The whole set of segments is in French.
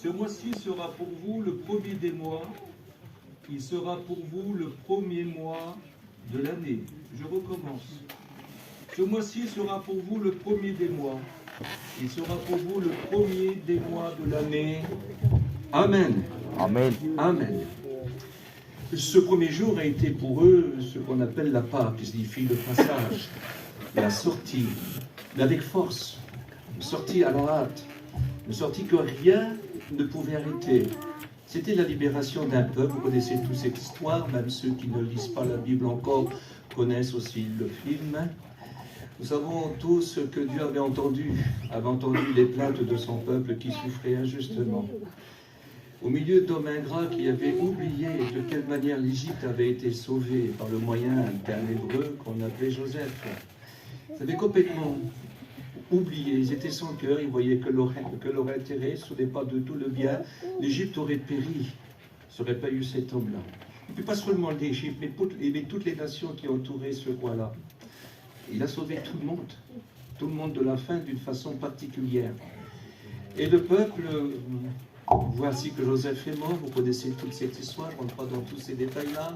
Ce mois-ci sera pour vous le premier des mois. Il sera pour vous le premier mois de l'année. Je recommence. Ce mois-ci sera pour vous le premier des mois. Il sera pour vous le premier des mois de l'année. Amen. Amen. Amen. Ce premier jour a été pour eux ce qu'on appelle la Pâque, qui signifie le passage, la sortie, mais avec force, une sortie à la hâte, une sortie que rien ne pouvait arrêter. C'était la libération d'un peuple. Vous connaissez toute cette histoire, même ceux qui ne lisent pas la Bible encore connaissent aussi le film. Nous savons tous que Dieu avait entendu les plaintes de son peuple qui souffrait injustement. Au milieu d'hommes ingrats qui avaient oublié de quelle manière l'Égypte avait été sauvée par le moyen d'un Hébreu qu'on appelait Joseph. Ils avaient complètement oublié, ils étaient sans cœur, ils voyaient que leur intérêt, ce n'est pas de tout le bien. L'Égypte aurait péri, ça n'aurait pas eu cet homme-là. Et puis pas seulement l'Égypte, mais toutes les nations qui entouraient ce roi-là. Il a sauvé tout le monde de la faim d'une façon particulière. Et le peuple, voici que Joseph est mort, vous connaissez toute cette histoire, je ne rentre pas dans tous ces détails-là.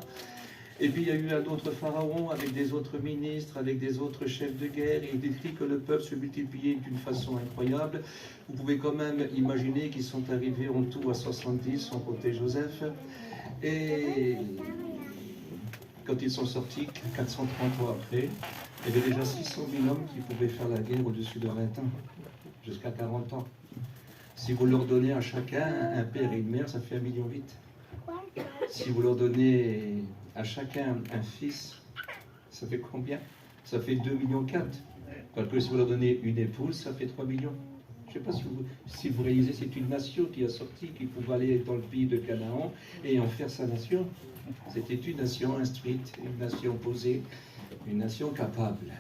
Et puis il y a eu un autre pharaon avec des autres ministres, avec des autres chefs de guerre, et il décrit que le peuple se multipliait d'une façon incroyable. Vous pouvez quand même imaginer qu'ils sont arrivés en tout à 70, sans compter Joseph. Et quand ils sont sortis, 430 ans après, il y avait déjà 600 000 hommes qui pouvaient faire la guerre au-dessus de 20 ans, jusqu'à 40 ans. Si vous leur donnez à chacun un père et une mère, ça fait 1,8 million. Si vous leur donnez à chacun un fils, ça fait combien? Ça fait 2,4 millions. Parce que si vous leur donnez une épouse, ça fait 3 millions. Je ne sais pas si vous réalisez, c'est une nation qui a sorti, qui pouvait aller dans le pays de Canaan et en faire sa nation. C'était une nation instruite, une nation posée, une nation capable.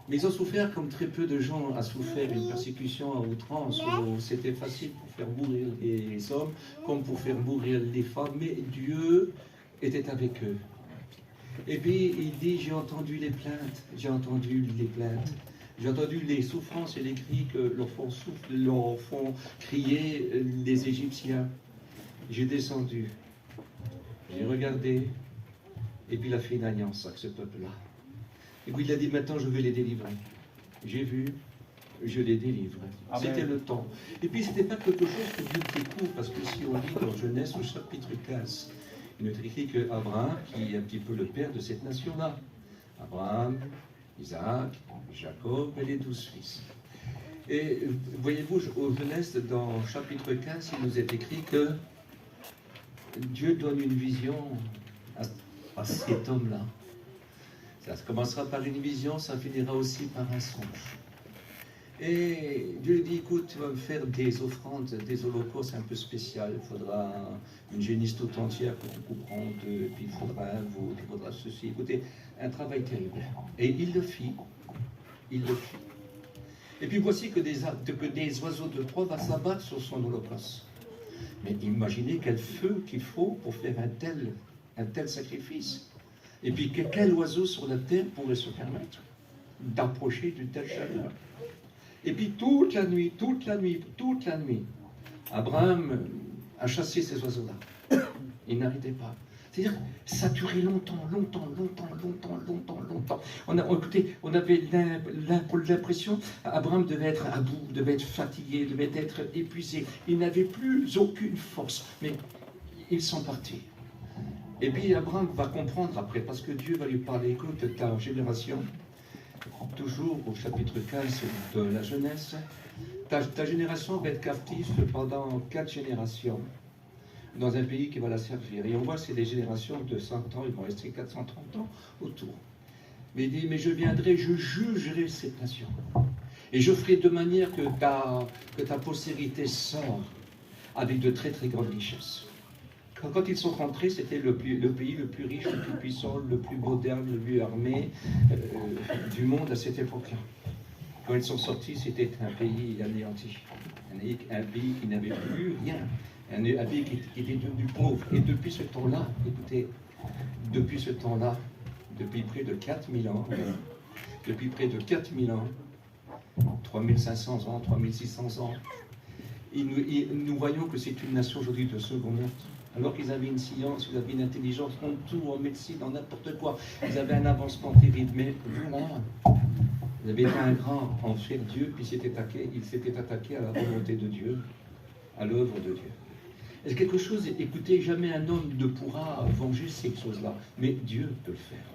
Mais ils ont souffert comme très peu de gens ont souffert une persécution à outrance, où c'était facile pour faire mourir les hommes, comme pour faire mourir les femmes, mais Dieu était avec eux. Et puis il dit, j'ai entendu les plaintes, j'ai entendu les plaintes, j'ai entendu les souffrances et les cris que leur font crier les Égyptiens. J'ai descendu, j'ai regardé, et puis il a fait une alliance avec ce peuple-là. Et puis il a dit, maintenant je vais les délivrer. J'ai vu, je les délivre. C'était le temps. Et puis c'était pas quelque chose que Dieu découvre, parce que si on lit dans Genèse au chapitre 15, il nous est écrit qu'Abraham, qui est un petit peu le père de cette nation-là, Abraham, Isaac, Jacob et les 12 fils. Et voyez-vous, au Genèse, dans chapitre 15, il nous est écrit que Dieu donne une vision à cet homme-là. Ça commencera par une vision, ça finira aussi par un songe. Et Dieu dit, écoute, tu vas me faire des offrandes, des holocaustes un peu spéciales. Il faudra une génisse toute entière que tu couperas en deux, puis il faudra un veau, il faudra ceci. Écoutez, un travail terrible. Et il le fit. Il le fit. Et puis voici que des oiseaux de proie vont s'abattre sur son holocauste. Mais imaginez quel feu qu'il faut pour faire un tel sacrifice. Et puis quel oiseau sur la terre pourrait se permettre d'approcher d'une telle chaleur? Et puis toute la nuit, Abraham a chassé ces oiseaux-là. Il n'arrêtait pas. C'est-à-dire, ça durait longtemps. On avait l'impression, Abraham devait être à bout, devait être fatigué, devait être épuisé. Il n'avait plus aucune force. Mais ils sont partis. Et puis Abraham va comprendre après, parce que Dieu va lui parler, écoute, ta génération, toujours au chapitre 15 de la Genèse, ta génération va être captive pendant 4 générations dans un pays qui va la servir. Et on voit, c'est des générations de 100 ans, ils vont rester 430 ans autour. Mais il dit, mais je viendrai, je jugerai cette nation. Et je ferai de manière que ta postérité sort avec de très très grandes richesses. Quand ils sont rentrés, c'était le pays le plus riche, le plus puissant, le plus moderne, le mieux armé du monde à cette époque-là. Quand ils sont sortis, c'était un pays anéanti, un pays qui n'avait plus rien, un pays qui était devenu pauvre. Et depuis ce temps-là, écoutez, depuis près de 4000 ans, 3500 ans, 3600 ans, nous voyons que c'est une nation aujourd'hui de second monde. Alors qu'ils avaient une science, ils avaient une intelligence, en tout, en médecine, en n'importe quoi. Ils avaient un avancement terrible. Mais voilà, ils avaient été un grand en faire Dieu, puis ils s'étaient attaqués à la volonté de Dieu, à l'œuvre de Dieu. Est-ce quelque chose, écoutez, jamais un homme ne pourra venger ces choses-là, mais Dieu peut le faire.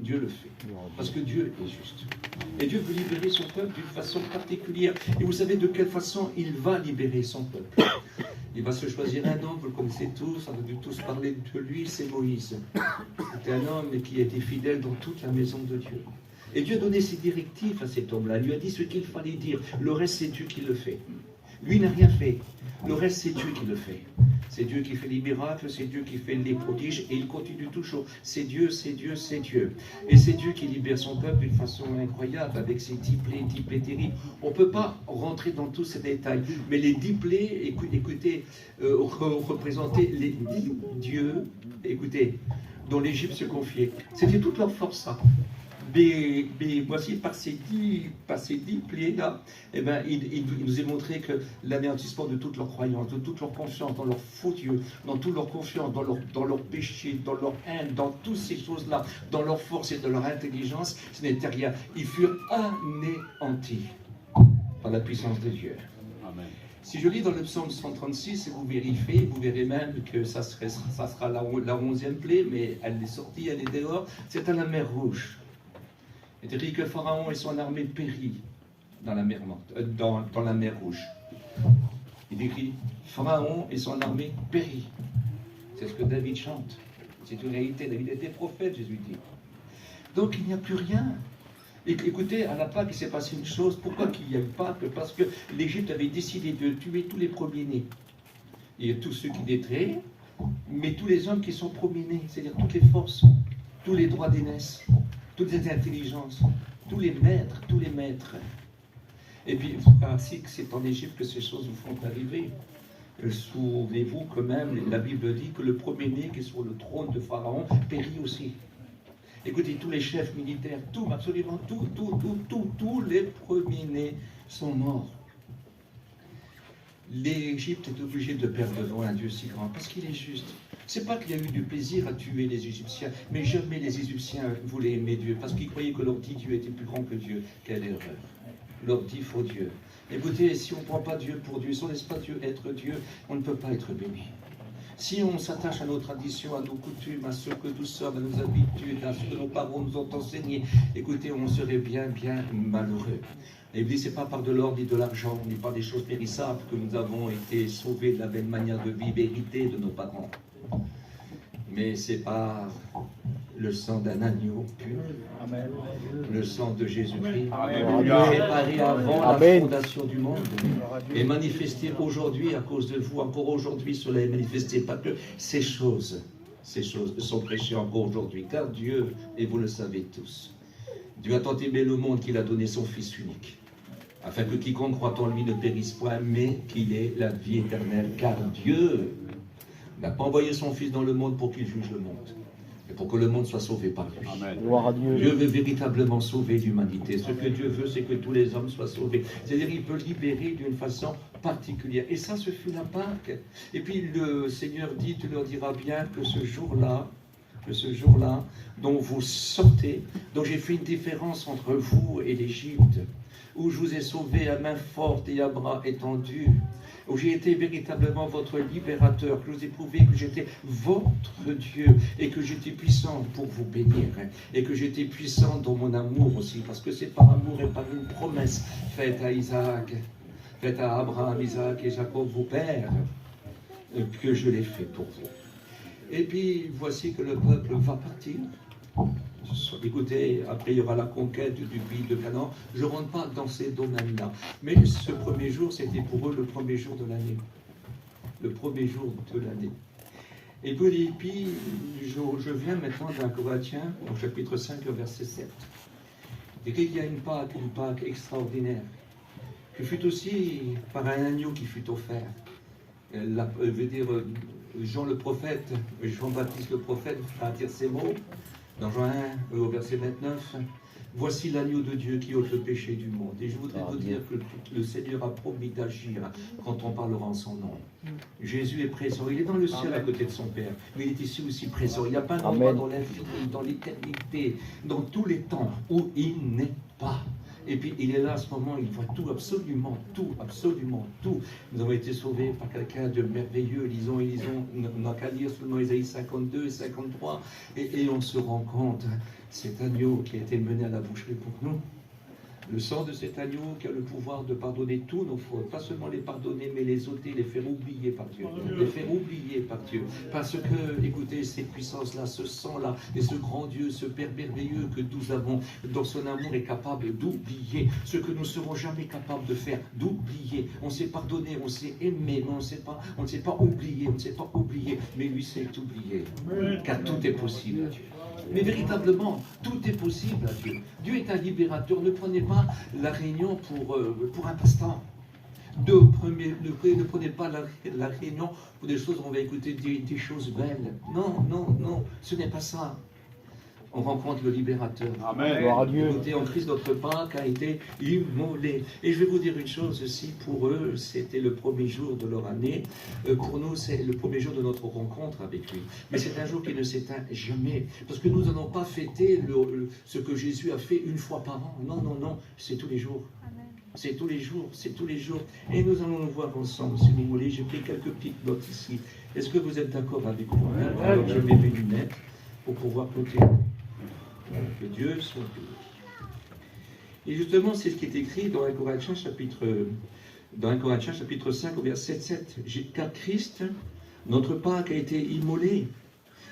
Dieu le fait, parce que Dieu est juste. Et Dieu veut libérer son peuple d'une façon particulière. Et vous savez de quelle façon il va libérer son peuple. Il va se choisir un homme, vous le connaissez tous, on a dû tous parler de lui, c'est Moïse. C'était un homme qui était fidèle dans toute la maison de Dieu. Et Dieu a donné ses directives à cet homme-là. Il lui a dit ce qu'il fallait dire. Le reste, c'est Dieu qui le fait. Lui n'a rien fait. Le reste, c'est Dieu qui le fait. C'est Dieu qui fait les miracles, c'est Dieu qui fait les prodiges, et il continue toujours. C'est Dieu, c'est Dieu, c'est Dieu. Et c'est Dieu qui libère son peuple d'une façon incroyable, avec ses 10 plaies terribles. On ne peut pas rentrer dans tous ces détails, mais les 10 plaies, écoutez, représentaient les 10 dieux, écoutez, dont l'Égypte se confiait. C'était toute leur force, ça. Mais voici, par ces 10 plaies-là, eh ben, il nous a montré que l'anéantissement de toute leur croyance, de toute leur confiance dans leur faux Dieu, dans toute leur confiance, dans leur péché, dans leur haine, dans toutes ces choses-là, dans leur force et de leur intelligence, ce n'était rien. Ils furent anéantis par la puissance de Dieu. Amen. Si je lis dans le psaume 136, vous vérifiez, vous verrez même que ça sera la 11e plaie, mais elle est sortie, elle est dehors, c'est à la mer Rouge. Il est écrit que Pharaon et son armée périt dans la mer Rouge. Il écrit Pharaon et son armée périt. C'est ce que David chante. C'est une réalité. David était prophète, Jésus dit. Donc il n'y a plus rien. Et écoutez, à la Pâque, il s'est passé une chose. Pourquoi qu'il y a eu Pâque? Parce que l'Égypte avait décidé de tuer tous les premiers-nés. Et tous ceux qui naîtraient, mais tous les hommes qui sont premiers-nés, c'est-à-dire toutes les forces, tous les droits d'aînesse, toutes les intelligences, tous les maîtres. Et puis, ainsi que c'est en Égypte que ces choses vous font arriver. Souvenez-vous que même, la Bible dit que le premier-né qui est sur le trône de Pharaon périt aussi. Écoutez, tous les chefs militaires, absolument tous les premiers-nés sont morts. L'Égypte est obligée de perdre devant un Dieu si grand, parce qu'il est juste. C'est pas qu'il y a eu du plaisir à tuer les Égyptiens, mais jamais les Égyptiens voulaient aimer Dieu, parce qu'ils croyaient que leur dit Dieu était plus grand que Dieu. Quelle erreur. Leur dit faux Dieu. Écoutez, si on ne prend pas Dieu pour Dieu, si on ne laisse pas Dieu être Dieu, on ne peut pas être béni. Si on s'attache à nos traditions, à nos coutumes, à ce que nous sommes, à nos habitudes, à ce que nos parents nous ont enseigné, écoutez, on serait bien malheureux. Et puis, ce n'est pas par de l'or ni de l'argent, ni par des choses périssables que nous avons été sauvés de la belle manière de vivre héritée de nos parents. Mais c'est par le sang d'un agneau pur, Amen. Le sang de Jésus-Christ, préparé avant la fondation du monde, et manifesté aujourd'hui à cause de vous, encore aujourd'hui cela est manifesté, pas que ces choses sont prêchées encore aujourd'hui, car Dieu, et vous le savez tous, Dieu a tant aimé le monde qu'il a donné son Fils unique, afin que quiconque croit en lui ne périsse point, mais qu'il ait la vie éternelle, car Dieu n'a pas envoyé son Fils dans le monde pour qu'il juge le monde, mais pour que le monde soit sauvé par lui. Amen. Gloire à Dieu. Dieu veut véritablement sauver l'humanité. Ce que Dieu veut, c'est que tous les hommes soient sauvés. C'est-à-dire qu'il peut libérer d'une façon particulière. Et ça, ce fut la Pâque. Et puis le Seigneur dit, tu leur diras bien que ce jour-là, dont vous sortez, dont j'ai fait une différence entre vous et l'Égypte, où je vous ai sauvé à main forte et à bras étendus, où j'ai été véritablement votre libérateur, que je vous ai prouvé que j'étais votre Dieu, et que j'étais puissant pour vous bénir, et que j'étais puissant dans mon amour aussi, parce que c'est par amour et par une promesse faite à Isaac, faite à Abraham, Isaac et Jacob, vos pères, que je l'ai fait pour vous. Et puis, voici que le peuple va partir. Écoutez, après il y aura la conquête du pays de Canaan. Je ne rentre pas dans ces domaines-là. Mais ce premier jour, c'était pour eux le premier jour de l'année. Le premier jour de l'année. Et puis, je viens maintenant d'un Corinthiens, au chapitre 5, verset 7. Et qu'il y a une Pâque extraordinaire, qui fut aussi par un agneau qui fut offert. Jean le prophète, Jean-Baptiste le prophète va dire ces mots, dans Jean 1, au verset 29, Voici l'agneau de Dieu qui ôte le péché du monde. Et je voudrais vous dire que le Seigneur a promis d'agir quand on parlera en son nom. Jésus est présent. Il est dans le ciel à côté de son Père. Mais il est ici aussi présent. Il n'y a pas d'endroit dans l'infini, dans l'éternité, dans tous les temps où il n'est pas. Et puis il est là à ce moment, il voit tout, absolument tout, absolument tout. Nous avons été sauvés par quelqu'un de merveilleux. Lisons, on n'a qu'à lire seulement Isaïe 52 et 53. Et on se rend compte, cet agneau qui a été mené à la boucherie pour nous, le sang de cet agneau qui a le pouvoir de pardonner tous nos fautes, pas seulement les pardonner, mais les ôter, les faire oublier par Dieu. Les faire oublier par Dieu. Parce que, écoutez, ces puissances-là, ce sang-là, et ce grand Dieu, ce Père merveilleux que nous avons, dans son amour, est capable d'oublier ce que nous ne serons jamais capables de faire, d'oublier. On s'est pardonné, on s'est aimé, mais on ne s'est pas oublié, on ne s'est pas oublié. Mais lui sait oublier, car tout est possible à Dieu. Mais véritablement, tout est possible à Dieu. Dieu est un libérateur. Ne prenez pas la réunion pour un passe-temps. Ne prenez pas la réunion pour des choses où on va écouter des choses belles. Non, non, non, ce n'est pas ça. On rencontre le libérateur. Amen. Écoutez, en Christ, notre Pâque a été immolé. Et je vais vous dire une chose aussi, pour eux, c'était le premier jour de leur année. Pour nous, c'est le premier jour de notre rencontre avec lui. Mais c'est un jour qui ne s'éteint jamais. Parce que nous n'allons pas fêter ce que Jésus a fait une fois par an. Non, non, non, c'est tous les jours. C'est tous les jours, c'est tous les jours. Et nous allons le voir ensemble, c'est immolé. J'ai pris quelques petites notes ici. Est-ce que vous êtes d'accord avec moi? Alors je mets mes lunettes pour pouvoir continuer. Que Dieu soit béni. Et justement, c'est ce qui est écrit dans 1 Corinthiens chapitre 5 au verset 7. Car Christ, notre Pâque, a été immolé.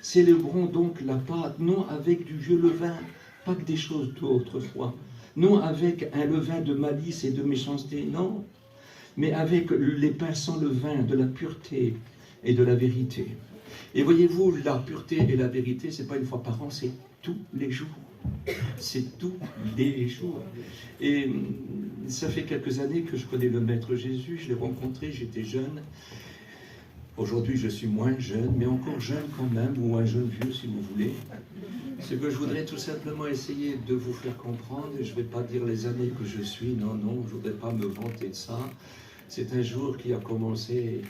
Célébrons donc la Pâque, non avec du vieux levain, pas que des choses d'autrefois, non avec un levain de malice et de méchanceté, non, mais avec les pains sans levain, de la pureté et de la vérité. Et voyez-vous, la pureté et la vérité, ce n'est pas une fois par an, c'est tous les jours. C'est tous les jours. Et ça fait quelques années que je connais le Maître Jésus. Je l'ai rencontré, j'étais jeune. Aujourd'hui, je suis moins jeune, mais encore jeune quand même, ou un jeune vieux si vous voulez. Ce que je voudrais tout simplement essayer de vous faire comprendre, et je ne vais pas dire les années que je suis, non, non, je ne voudrais pas me vanter de ça. C'est un jour qui a commencé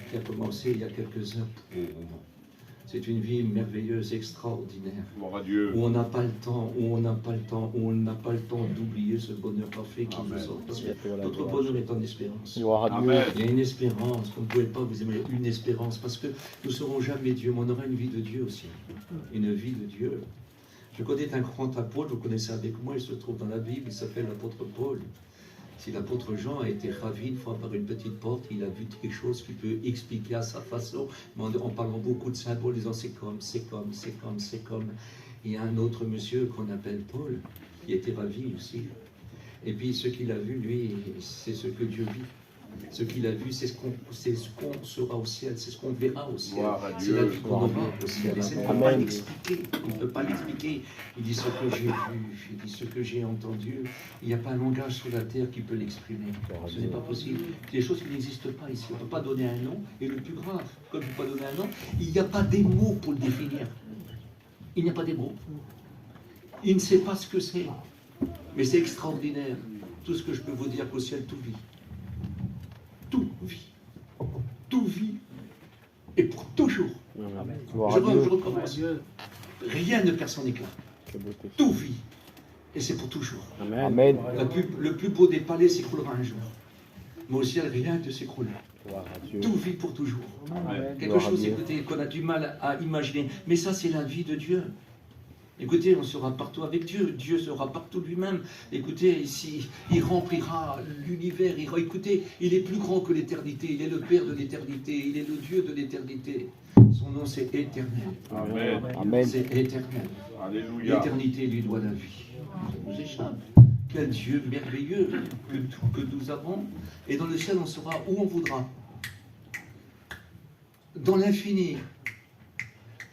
il y a quelques heures pour moi. C'est une vie merveilleuse, extraordinaire, où on n'a pas le temps, où on n'a pas le temps d'oublier ce bonheur parfait qui nous sort. Notre bonheur est en espérance. Il y a une espérance, vous ne pouvez pas vous aimer, une espérance, parce que nous ne serons jamais Dieu, mais on aura une vie de Dieu aussi. Une vie de Dieu. Je connais un grand apôtre, vous connaissez avec moi, il se trouve dans la Bible, il s'appelle l'apôtre Paul. Si l'apôtre Jean a été ravi une fois par une petite porte, il a vu quelque chose qu'il peut expliquer à sa façon, mais en parlant beaucoup de symboles, disant c'est comme, c'est comme, c'est comme, c'est comme. Il y a un autre monsieur qu'on appelle Paul, qui était ravi aussi. Et puis ce qu'il a vu, lui, c'est ce que Dieu vit. Ce qu'il a vu, c'est ce qu'on sera au ciel, c'est ce qu'on verra au ciel. C'est la vie qu'on aura au ciel. Et ça, il ne peut pas l'expliquer. Il ne peut pas l'expliquer. Il dit ce que j'ai vu, il dit ce que j'ai entendu. Il n'y a pas un langage sur la terre qui peut l'exprimer. Ce n'est pas possible. C'est des choses qui n'existent pas ici. On ne peut pas donner un nom. Et le plus grave, comme je ne peux pas donner un nom, il n'y a pas des mots pour le définir. Il n'y a pas des mots. Il ne sait pas ce que c'est. Mais c'est extraordinaire. Tout ce que je peux vous dire qu'au ciel, tout vit. Tout vit. Tout vit. Et pour toujours. Je recommence. Rien ne perd son éclat. Tout vit. Et c'est pour toujours. Amen. Le plus beau des palais s'écroulera un jour. Mais au ciel, rien ne s'écroule. Tout vit pour toujours. Quelque chose, écoutez, qu'on a du mal à imaginer. Mais ça, c'est la vie de Dieu. Écoutez, on sera partout avec Dieu. Dieu sera partout lui-même. Écoutez, ici, il remplira l'univers. Écoutez, il est plus grand que l'éternité. Il est le Père de l'éternité. Il est le Dieu de l'éternité. Son nom, c'est éternel. Amen. C'est éternel. Alléluia. L'éternité lui doit la vie. Ça nous échappe. Quel Dieu merveilleux que nous avons. Et dans le ciel, on sera où on voudra. Dans l'infini.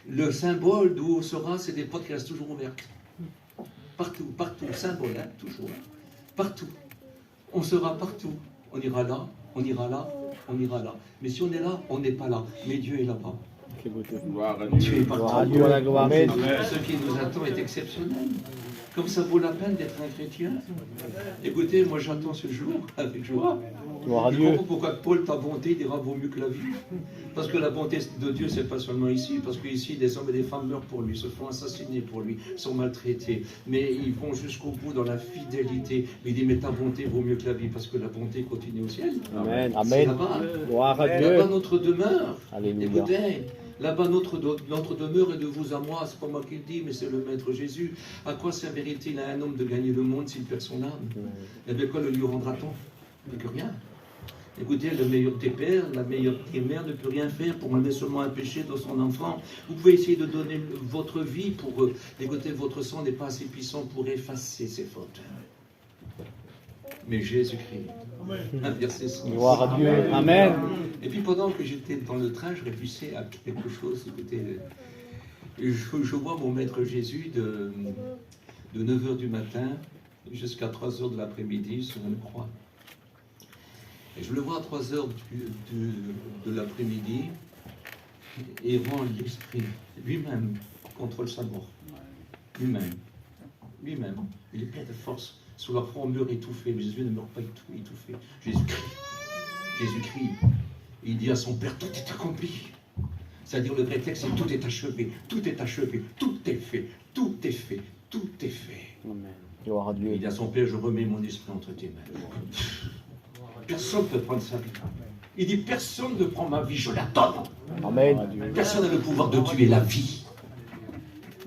Le symbole d'où on sera, c'est des portes qui restent toujours ouvertes. Partout, partout, symbole, hein, toujours. Partout. On sera partout. On ira là, on ira là, on ira là. Mais si on est là, on n'est pas là. Mais Dieu est là-bas. Dieu est partout. Dieu, la gloire. Amen. Ce qui nous attend est exceptionnel. Comme ça vaut la peine d'être un chrétien. Écoutez, moi j'attends ce jour avec joie. Gloire à Je Dieu. comprends pourquoi Paul, ta bonté dira vaut mieux que la vie. Parce que la bonté de Dieu, c'est pas seulement ici. Parce qu'ici, des hommes et des femmes meurent pour lui, se font assassiner pour lui, sont maltraités. Mais ils vont jusqu'au bout dans la fidélité. Il dit, mais ta bonté vaut mieux que la vie. Parce que la bonté continue au ciel. Amen. C'est Amen. là-bas. Gloire à Dieu. Là-bas notre demeure. Alléluia. Écoutez, là-bas notre demeure est de vous à moi. C'est pas moi qui le dis, mais c'est le Maître Jésus. À quoi servirait-il à un homme de gagner le monde s'il perd son âme? Eh bien, quoi le lui rendra-t-on? Mais que rien. Écoutez, le meilleur des pères, la meilleure des mères ne peut rien faire pour enlever seulement un péché de son enfant. Vous pouvez essayer de donner votre vie pour... écoutez, votre sang n'est pas assez puissant pour effacer ses fautes. Mais Jésus-Christ, un verset 100. Gloire à Dieu. Amen. Et puis pendant que j'étais dans le train, je réfléchissais à quelque chose. Écoutez, je vois mon Maître Jésus de 9h du matin jusqu'à 3h de l'après-midi sur une croix. Et je le vois à 3h de l'après-midi, errant l'esprit, lui-même contrôle sa mort. Lui-même. Lui-même. Il est plein de force. Sur leur front, on meurt étouffé, mais Jésus ne meurt pas étouffé. Jésus-Christ. Il dit à son Père, tout est accompli. C'est-à-dire le vrai texte, c'est tout est achevé, tout est achevé, tout est fait, tout est fait, tout est fait. Amen. Gloire à Dieu. Il dit à son Père, je remets mon esprit entre tes mains. Personne ne peut prendre sa vie. Il dit, personne ne prend ma vie, je la donne. Amen. Personne n'a le pouvoir de tuer la vie.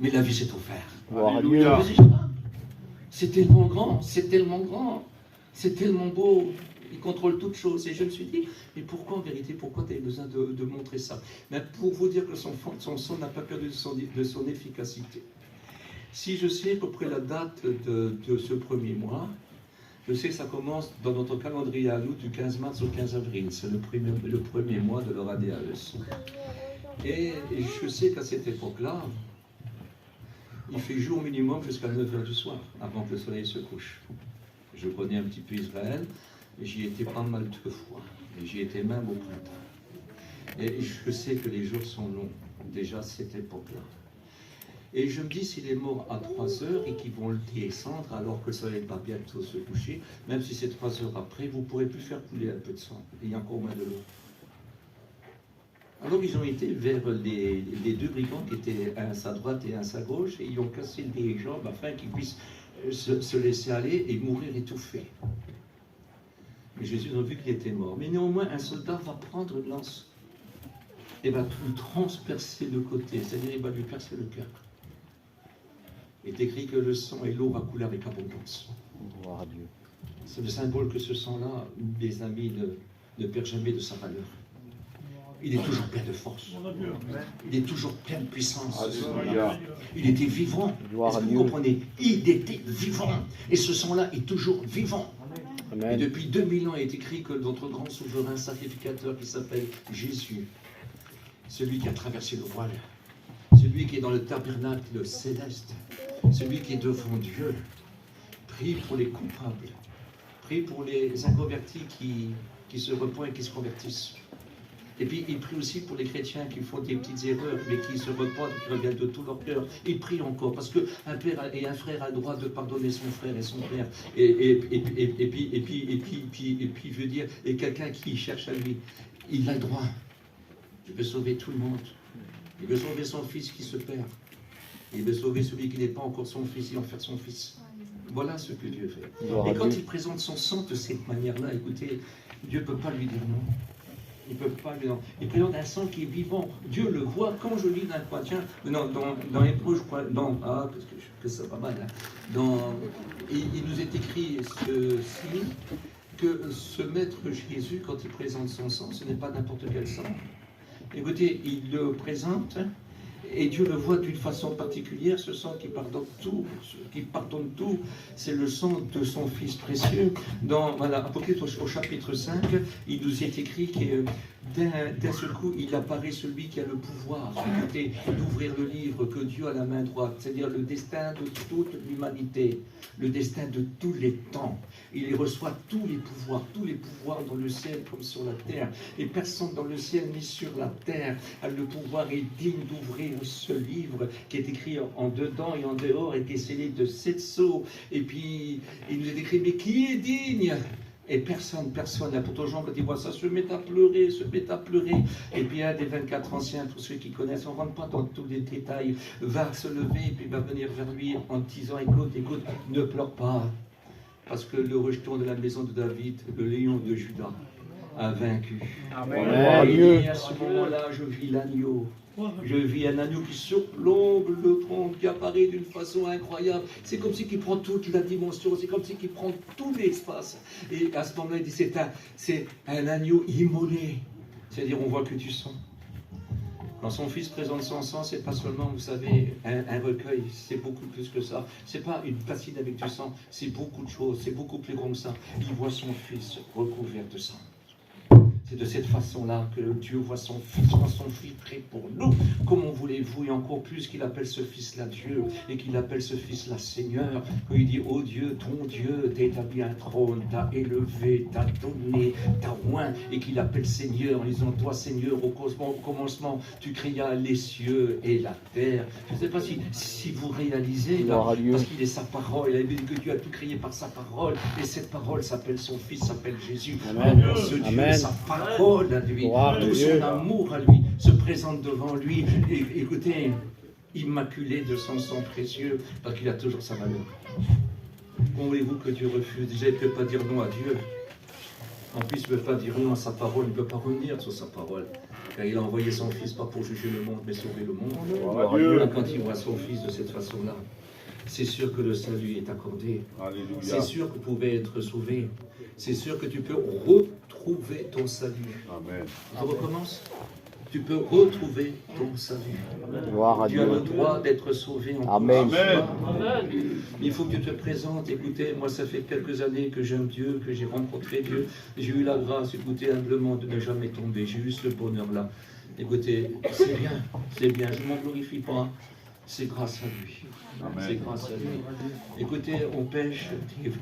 Mais la vie s'est offerte. Gloire à Dieu. C'est tellement grand, c'est tellement grand, c'est tellement beau. Il contrôle toutes choses. Et je me suis dit, mais pourquoi en vérité, pourquoi tu as besoin de montrer ça? Mais pour vous dire que son sang n'a pas perdu de son efficacité. Si je sais à peu près la date de ce premier mois, je sais que ça commence dans notre calendrier à nous du 15 mars au 15 avril. C'est le premier mois de leur ADAES. Et je sais qu'à cette époque-là, il fait jour minimum jusqu'à 9h du soir, avant que le soleil se couche. Je connais un petit peu Israël, et j'y étais pas mal de fois. Et j'y étais même au printemps. Et je sais que les jours sont longs, déjà à cette époque-là. Et je me dis, s'il est mort à 3 heures et qu'ils vont le descendre alors que le soleil va bientôt se coucher, même si c'est 3 heures après, vous ne pourrez plus faire couler un peu de sang. Il y a encore moins de l'eau. Alors ils ont été vers les deux brigands qui étaient un à sa droite et un à sa gauche, et ils ont cassé des jambes afin qu'ils puissent se laisser aller et mourir étouffés. Mais Jésus a vu qu'il était mort. Mais néanmoins, un soldat va prendre une lance et va lui transpercer le côté, c'est-à-dire il va lui percer le cœur. Il est écrit que le sang et l'eau va couler avec abondance. Gloire à Dieu. C'est le symbole que ce sang-là, les amis, ne perd jamais de sa valeur. Il est toujours plein de force. Il est toujours plein de puissance. Il était vivant. Est-ce que vous comprenez? Il était vivant. Et ce sang-là est toujours vivant. Amen. Et depuis 2000 ans, il est écrit que notre grand souverain sacrificateur qui s'appelle Jésus, celui qui a traversé le voile, celui qui est dans le tabernacle céleste, celui qui est devant Dieu, prie pour les coupables, prie pour les inconvertis qui se repointent et qui se convertissent. Et puis il prie aussi pour les chrétiens qui font des petites erreurs, mais qui se repentent, qui reviennent de tout leur cœur. Il prie encore, parce qu'un père et un frère a le droit de pardonner son frère et son père. Et puis, je veux dire, et quelqu'un qui cherche à lui, il a le droit. Il veut sauver tout le monde. Il veut sauver son fils qui se perd. Il veut sauver celui qui n'est pas encore son fils, et en faire son fils. Voilà ce que Dieu fait. Et quand il présente son sang de cette manière-là, écoutez, Dieu ne peut pas lui dire non. Il ne peut pas lui dire. Il présente un sang qui est vivant. Dieu le voit quand je lis d'un quoi. Tiens, dans Hébreux, je crois. Parce que ça va mal. Hein. Il nous est écrit ceci, que ce Maître Jésus, quand il présente son sang, ce n'est pas n'importe quel sang. Écoutez, il le présente. Et Dieu le voit d'une façon particulière, ce sang qui pardonne tout, c'est le sang de son Fils précieux. Dans Apocalypse au chapitre 5, il nous est écrit que d'un seul coup, il apparaît celui qui a le pouvoir d'ouvrir le livre que Dieu a la main droite, c'est-à-dire le destin de toute l'humanité, le destin de tous les temps. il y reçoit tous les pouvoirs dans le ciel comme sur la terre. Et personne dans le ciel ni sur la terre a le pouvoir et digne d'ouvrir ce livre qui est écrit en dedans et en dehors et qui est scellé de 7 sceaux. Et puis, il nous est écrit, mais qui est digne? Et personne, là, pour les gens, quand ils voient ça, se mettent à pleurer. Et puis un des 24 anciens, pour ceux qui connaissent, on ne rentre pas dans tous les détails, va se lever et puis va venir vers lui en disant, écoute, ne pleure pas. Parce que le rejeton de la maison de David, le lion de Juda, a vaincu. Amen. Et à ce moment-là, je vis l'agneau. Je vis un agneau qui surplombe le trône, qui apparaît d'une façon incroyable. C'est comme si il prend toute la dimension, c'est comme si il prend tout l'espace. Et à ce moment-là, il dit, c'est un agneau immolé. C'est-à-dire, on voit que du sang. Quand son fils présente son sang, c'est pas seulement, vous savez, un recueil, c'est beaucoup plus que ça. C'est pas une bassine avec du sang, c'est beaucoup de choses, c'est beaucoup plus grand que ça. Il voit son fils recouvert de sang. C'est de cette façon-là que Dieu voit son Fils prêt pour nous. Comment voulez-vous, et encore plus qu'il appelle ce Fils-là Dieu, et qu'il appelle ce Fils-là Seigneur, qu'il dit, oh Dieu, ton Dieu t'a établi un trône, t'a élevé, t'a donné, t'a oint, et qu'il appelle Seigneur, en disant, toi Seigneur, au commencement, tu créas les cieux et la terre. Je ne sais pas si vous réalisez, là, parce qu'il est sa parole, il a dit que Dieu a tout créé par sa parole, et cette parole s'appelle son Fils, s'appelle Jésus. Amen. Ce Dieu, Amen. sa parole à lui, Gloire tout Dieu. son amour à lui, se présente devant lui. Et, écoutez, immaculé de son sang précieux, parce qu'il a toujours sa valeur. Comment voulez-vous que Dieu refuse? Déjà, il ne peut pas dire non à Dieu. En plus, il ne peut pas dire non à sa parole, il ne peut pas revenir sur sa parole. Car il a envoyé son Fils, pas pour juger le monde, mais sauver le monde. Gloire à Dieu. Quand il voit son Fils de cette façon-là, c'est sûr que le salut est accordé. C'est sûr que vous pouvez être sauvé. C'est sûr que tu peux retrouver ton salut. Amen. Je recommence. Tu peux retrouver ton salut. Gloire à Tu as Dieu. le droit d'être sauvé en Amen. Amen. Il faut que tu te présentes. Écoutez, moi, ça fait quelques années que j'aime Dieu, que j'ai rencontré Dieu. J'ai eu la grâce, écoutez, humblement, de ne jamais tomber. J'ai eu ce bonheur-là. Écoutez, c'est bien. Je ne m'en glorifie pas. C'est grâce à lui. Amen. C'est grâce à lui. Écoutez, on pêche.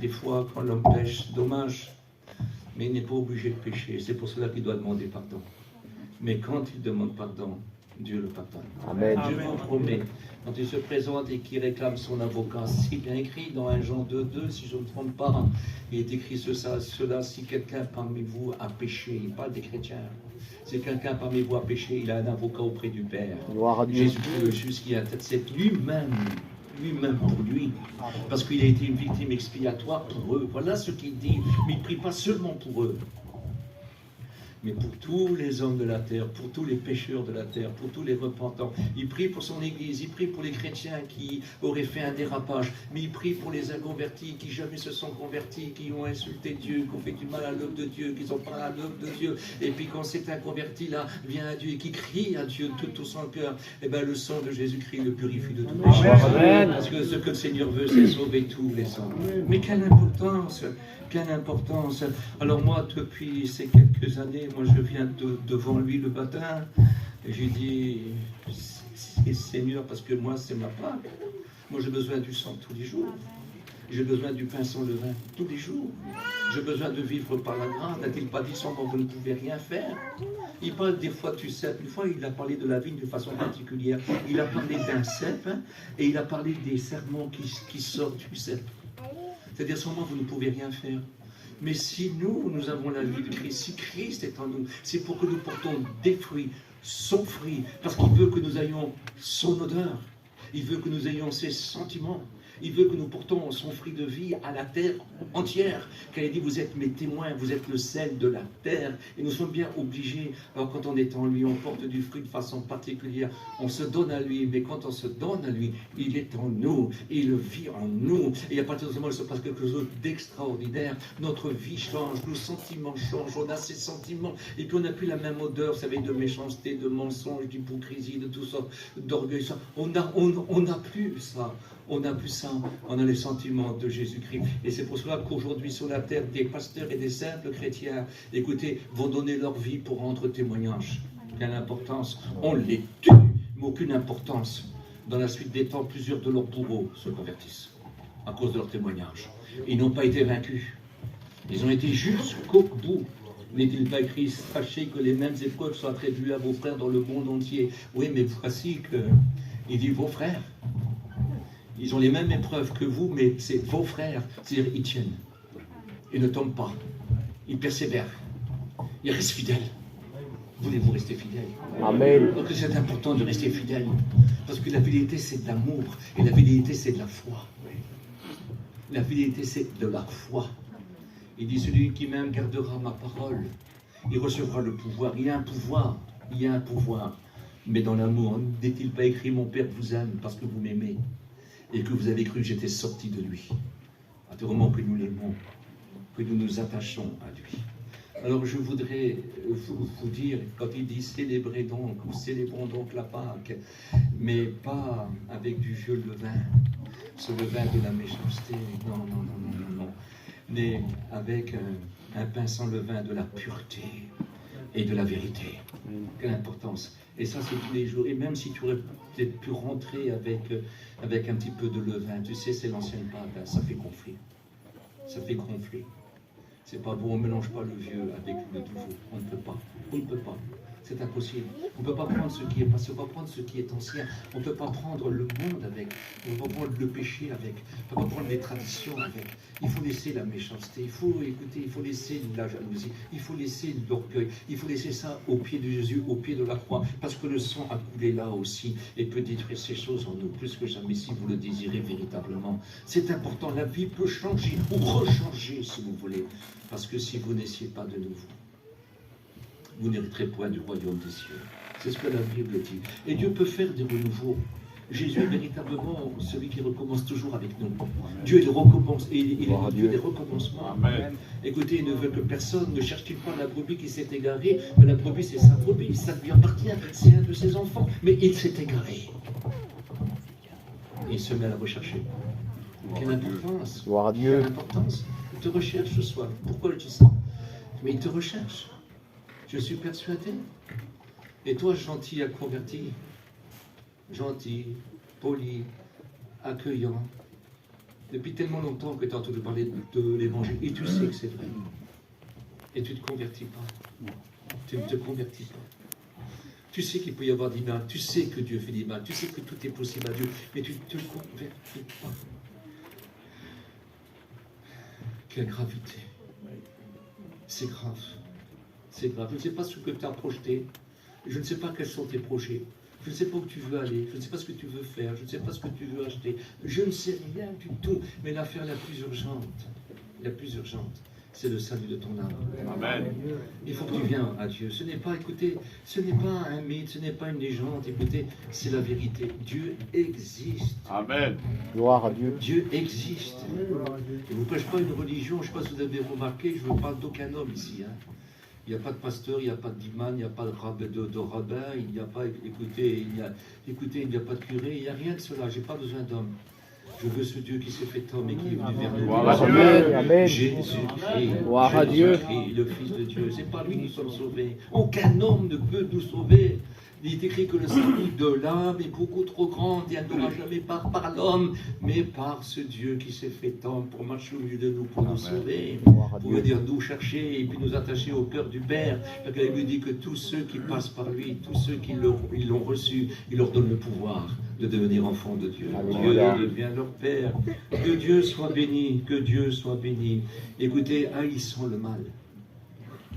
Des fois, quand l'homme pêche, c'est dommage. Mais il n'est pas obligé de pécher. C'est pour cela qu'il doit demander pardon. Mais quand il demande pardon, Dieu le pardonne. Amen. Je vous promets, quand il se présente et qu'il réclame son avocat, c'est bien écrit dans 1 Jean 2,2, si je ne me trompe pas, il est écrit cela, si quelqu'un parmi vous a péché, il parle des chrétiens, si quelqu'un parmi vous a péché, il a un avocat auprès du Père. Gloire à Dieu. Jésus-Christ le juste qui intercède lui-même pour lui, parce qu'il a été une victime expiatoire pour eux. Voilà ce qu'il dit, mais il ne prie pas seulement pour eux, mais pour tous les hommes de la terre, pour tous les pécheurs de la terre, pour tous les repentants. Il prie pour son Église, il prie pour les chrétiens qui auraient fait un dérapage, mais il prie pour les inconvertis qui jamais se sont convertis, qui ont insulté Dieu, qui ont fait du mal à l'œuvre de Dieu, qui sont pas à l'œuvre de Dieu. Et puis quand cet inconverti-là vient à Dieu et qui crie à Dieu de tout son cœur, eh bien le sang de Jésus-Christ le purifie de tout péché. Amen. Parce que ce que le Seigneur veut, c'est sauver tous les hommes. Mais quelle importance! Quelle importance! Alors moi, depuis ces quelques années, moi je viens devant lui le matin, et j'ai dit, Seigneur, parce que moi c'est ma part. Moi j'ai besoin du sang tous les jours. J'ai besoin du pain sans levain tous les jours. J'ai besoin de vivre par la grâce. N'a-t-il pas dit sans moi vous ne pouvez rien faire? Il parle des fois du cep. Une fois il a parlé de la vigne de façon particulière. Il a parlé d'un cep, et il a parlé des serments qui sortent du cep. C'est-à-dire, sans moi, vous ne pouvez rien faire. Mais si nous avons la vie de Christ, si Christ est en nous, c'est pour que nous portons des fruits, son fruit, parce qu'il veut que nous ayons son odeur, il veut que nous ayons ses sentiments, il veut que nous portons son fruit de vie à la terre entière. Car il dit, vous êtes mes témoins, vous êtes le sel de la terre. Et nous sommes bien obligés, alors quand on est en lui, on porte du fruit de façon particulière. On se donne à lui, mais quand on se donne à lui, il est en nous, il vit en nous. Et à partir de ce moment, il se passe quelque chose d'extraordinaire. Notre vie change, nos sentiments changent, on a ces sentiments. Et puis on n'a plus la même odeur, vous savez, de méchanceté, de mensonge, d'hypocrisie, de tout ça, d'orgueil. On n'a plus ça. On n'a plus ça, on a les sentiments de Jésus-Christ. Et c'est pour cela qu'aujourd'hui sur la terre, des pasteurs et des simples chrétiens, écoutez, vont donner leur vie pour rendre témoignage. Quelle importance! On les tue, mais aucune importance. Dans la suite des temps, plusieurs de leurs bourreaux se convertissent à cause de leur témoignage. Ils n'ont pas été vaincus. Ils ont été jusqu'au bout. N'est-il pas écrit, sachez que les mêmes épreuves sont attribuées à vos frères dans le monde entier. Oui, mais voici que, il dit vos frères. Ils ont les mêmes épreuves que vous, mais c'est vos frères. C'est-à-dire, ils tiennent. Ils ne tombent pas. Ils persévèrent. Ils restent fidèles. Voulez-vous rester fidèles? Amen. Donc c'est important de rester fidèle. Parce que la fidélité, c'est de l'amour. Et la fidélité, c'est de la foi. La fidélité, c'est de la foi. Il dit, celui qui m'aime gardera ma parole. Il recevra le pouvoir. Il y a un pouvoir. Il y a un pouvoir. Mais dans l'amour, n'est-il pas écrit, mon Père vous aime parce que vous m'aimez et que vous avez cru que j'étais sorti de lui. Naturellement que nous l'aimons, que nous nous attachons à lui. Alors je voudrais vous dire, quand il dit célébrez donc, ou célébrons donc la Pâque, mais pas avec du vieux levain, ce levain de la méchanceté, non, non, non, non, non, non, mais avec un pain sans levain de la pureté et de la vérité. Quelle importance. Et ça, c'est tous les jours. Et même si tu aurais peut-être pu rentrer avec un petit peu de levain, tu sais, c'est l'ancienne pâte, hein, ça fait gonfler. Ça fait gonfler. C'est pas bon, on ne mélange pas le vieux avec le nouveau. On ne peut pas. On ne peut pas. C'est impossible. On ne peut pas prendre ce qui est passé, on ne peut pas prendre ce qui est ancien. On ne peut pas prendre le monde avec. On ne peut pas prendre le péché avec. On ne peut pas prendre les traditions avec. Il faut laisser la méchanceté. Il faut écouter, il faut laisser la jalousie. Il faut laisser l'orgueil. Il faut laisser ça au pied de Jésus, au pied de la croix. Parce que le sang a coulé là aussi et peut détruire ces choses en nous plus que jamais si vous le désirez véritablement. C'est important. La vie peut changer ou rechanger si vous voulez. Parce que si vous n'essayez pas de nouveau, vous n'hériterez point du royaume des cieux. C'est ce que la Bible dit. Et Dieu peut faire des renouveaux. Jésus est véritablement celui qui recommence toujours avec nous. Dieu il recommence, et il est le Dieu des recommencements. Amen. Écoutez, il ne veut que personne ne cherche-t-il pas la brebis qui s'est égarée, mais la brebis c'est sa brebis, ça lui appartient, c'est un de ses enfants, mais il s'est égaré. Et il se met à la rechercher. Quelle importance. Gloire à Dieu. Quelle importance. Il te recherche ce soir. Pourquoi le dis ça? Mais il te recherche. Je suis persuadé. Et toi, gentil à converti, gentil, poli, accueillant, depuis tellement longtemps que tu as entendu parler de l'évangile, et tu sais que c'est vrai. Et tu ne te convertis pas. Tu ne te convertis pas. Tu sais qu'il peut y avoir du mal, tu sais que Dieu fait du mal, tu sais que tout est possible à Dieu, mais tu ne te convertis pas. Quelle gravité. C'est grave. C'est grave. Je ne sais pas ce que tu as projeté. Je ne sais pas quels sont tes projets. Je ne sais pas où tu veux aller. Je ne sais pas ce que tu veux faire. Je ne sais pas ce que tu veux acheter. Je ne sais rien du tout. Mais l'affaire la plus urgente, c'est le salut de ton âme. Amen. Il faut que tu viennes à Dieu. Ce n'est pas, écoutez, ce n'est pas un mythe, ce n'est pas une légende. Écoutez, c'est la vérité. Dieu existe. Amen. Gloire à Dieu. Dieu existe. Je ne vous prêche pas une religion, je ne sais pas si vous avez remarqué, je ne veux pas d'aucun homme ici. Hein. Il n'y a pas de pasteur, il n'y a pas d'imam, il n'y a pas de rabbin, il n'y a pas, écoutez, il n'y a pas de curé, il n'y a rien de cela, je n'ai pas besoin d'homme. Je veux ce Dieu qui s'est fait homme et qui est venu vers nous. Amen. Jésus-Christ, Gloire à Dieu. le Fils de Dieu. C'est par lui que nous sommes sauvés. Aucun homme ne peut nous sauver. Il est écrit que le salut de l'âme est beaucoup trop grand et elle n'aura jamais part par l'homme, mais par ce Dieu qui s'est fait homme pour marcher au milieu de nous, pour nous sauver, pour venir nous chercher et puis nous attacher au cœur du Père. Parce qu'elle lui dit que tous ceux qui passent par lui, tous ceux qui l'ont reçu, il leur donne le pouvoir de devenir enfants de Dieu. Dieu devient leur Père. Que Dieu soit béni, que Dieu soit béni. Écoutez, haïssons le mal.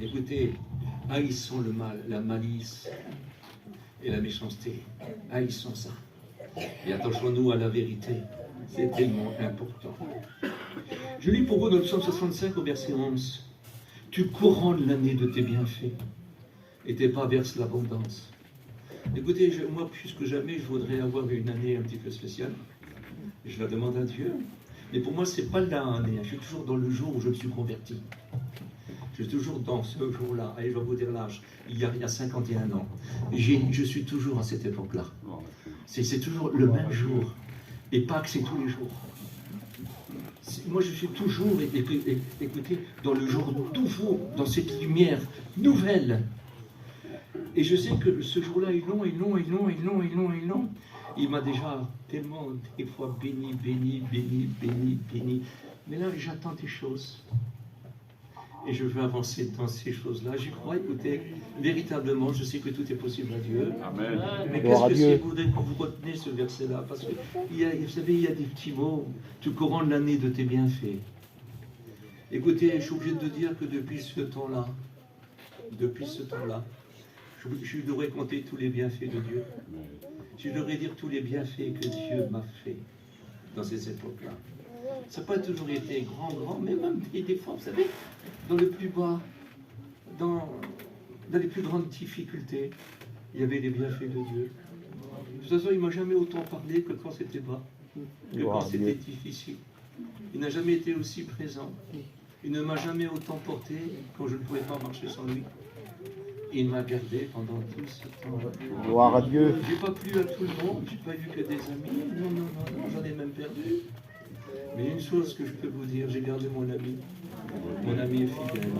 Écoutez, haïssons le mal, la malice et la méchanceté. Haïssons ça. Et attachons-nous à la vérité. C'est tellement important. Je lis pour vous dans le psaume 65 au verset 11. Tu couronnes l'année de tes bienfaits et tes pas versent l'abondance. Écoutez, moi, plus que jamais, je voudrais avoir une année un petit peu spéciale. Je la demande à Dieu. Mais pour moi, ce n'est pas l'année. Je suis toujours dans le jour où je me suis converti. Je suis toujours dans ce jour-là. Allez, je vais vous dire l'âge. Il y a 51 ans. Je suis toujours à cette époque-là. C'est toujours le même jour. Et Pâques, c'est tous les jours. Moi, je suis toujours, écoutez, dans le jour nouveau, dans cette lumière nouvelle. Et je sais que ce jour-là est long, est long, est long, est long, est long, est long. Il m'a déjà tellement, des fois, béni. Mais là, j'attends des choses. Et je veux avancer dans ces choses-là. J'y crois, écoutez, véritablement, je sais que tout est possible à Dieu. Amen. Mais Gloire à qu'est-ce que Dieu. c'est, vous voudrez que vous retenez ce verset-là? Parce que, vous savez, il y a des petits mots. Tu couronnes l'année de tes bienfaits. Écoutez, je suis obligé de dire que depuis ce temps-là, je devrais compter tous les bienfaits de Dieu. Je devrais dire tous les bienfaits que Dieu m'a fait dans ces époques-là. Ça n'a pas toujours été grand, mais même des fois, vous savez, dans le plus bas, dans les plus grandes difficultés, il y avait les bienfaits de Dieu. De toute façon, il ne m'a jamais autant parlé que quand c'était bas, que Gloire quand à c'était Dieu. difficile. Il n'a jamais été aussi présent. Il ne m'a jamais autant porté quand je ne pouvais pas marcher sans lui. Il m'a gardé pendant tout ce temps. Gloire à Dieu. J'ai pas plu à tout le monde, j'ai pas eu que des amis. Non, j'en ai même perdu. Mais une chose que je peux vous dire, j'ai gardé mon ami. Mon ami est fidèle.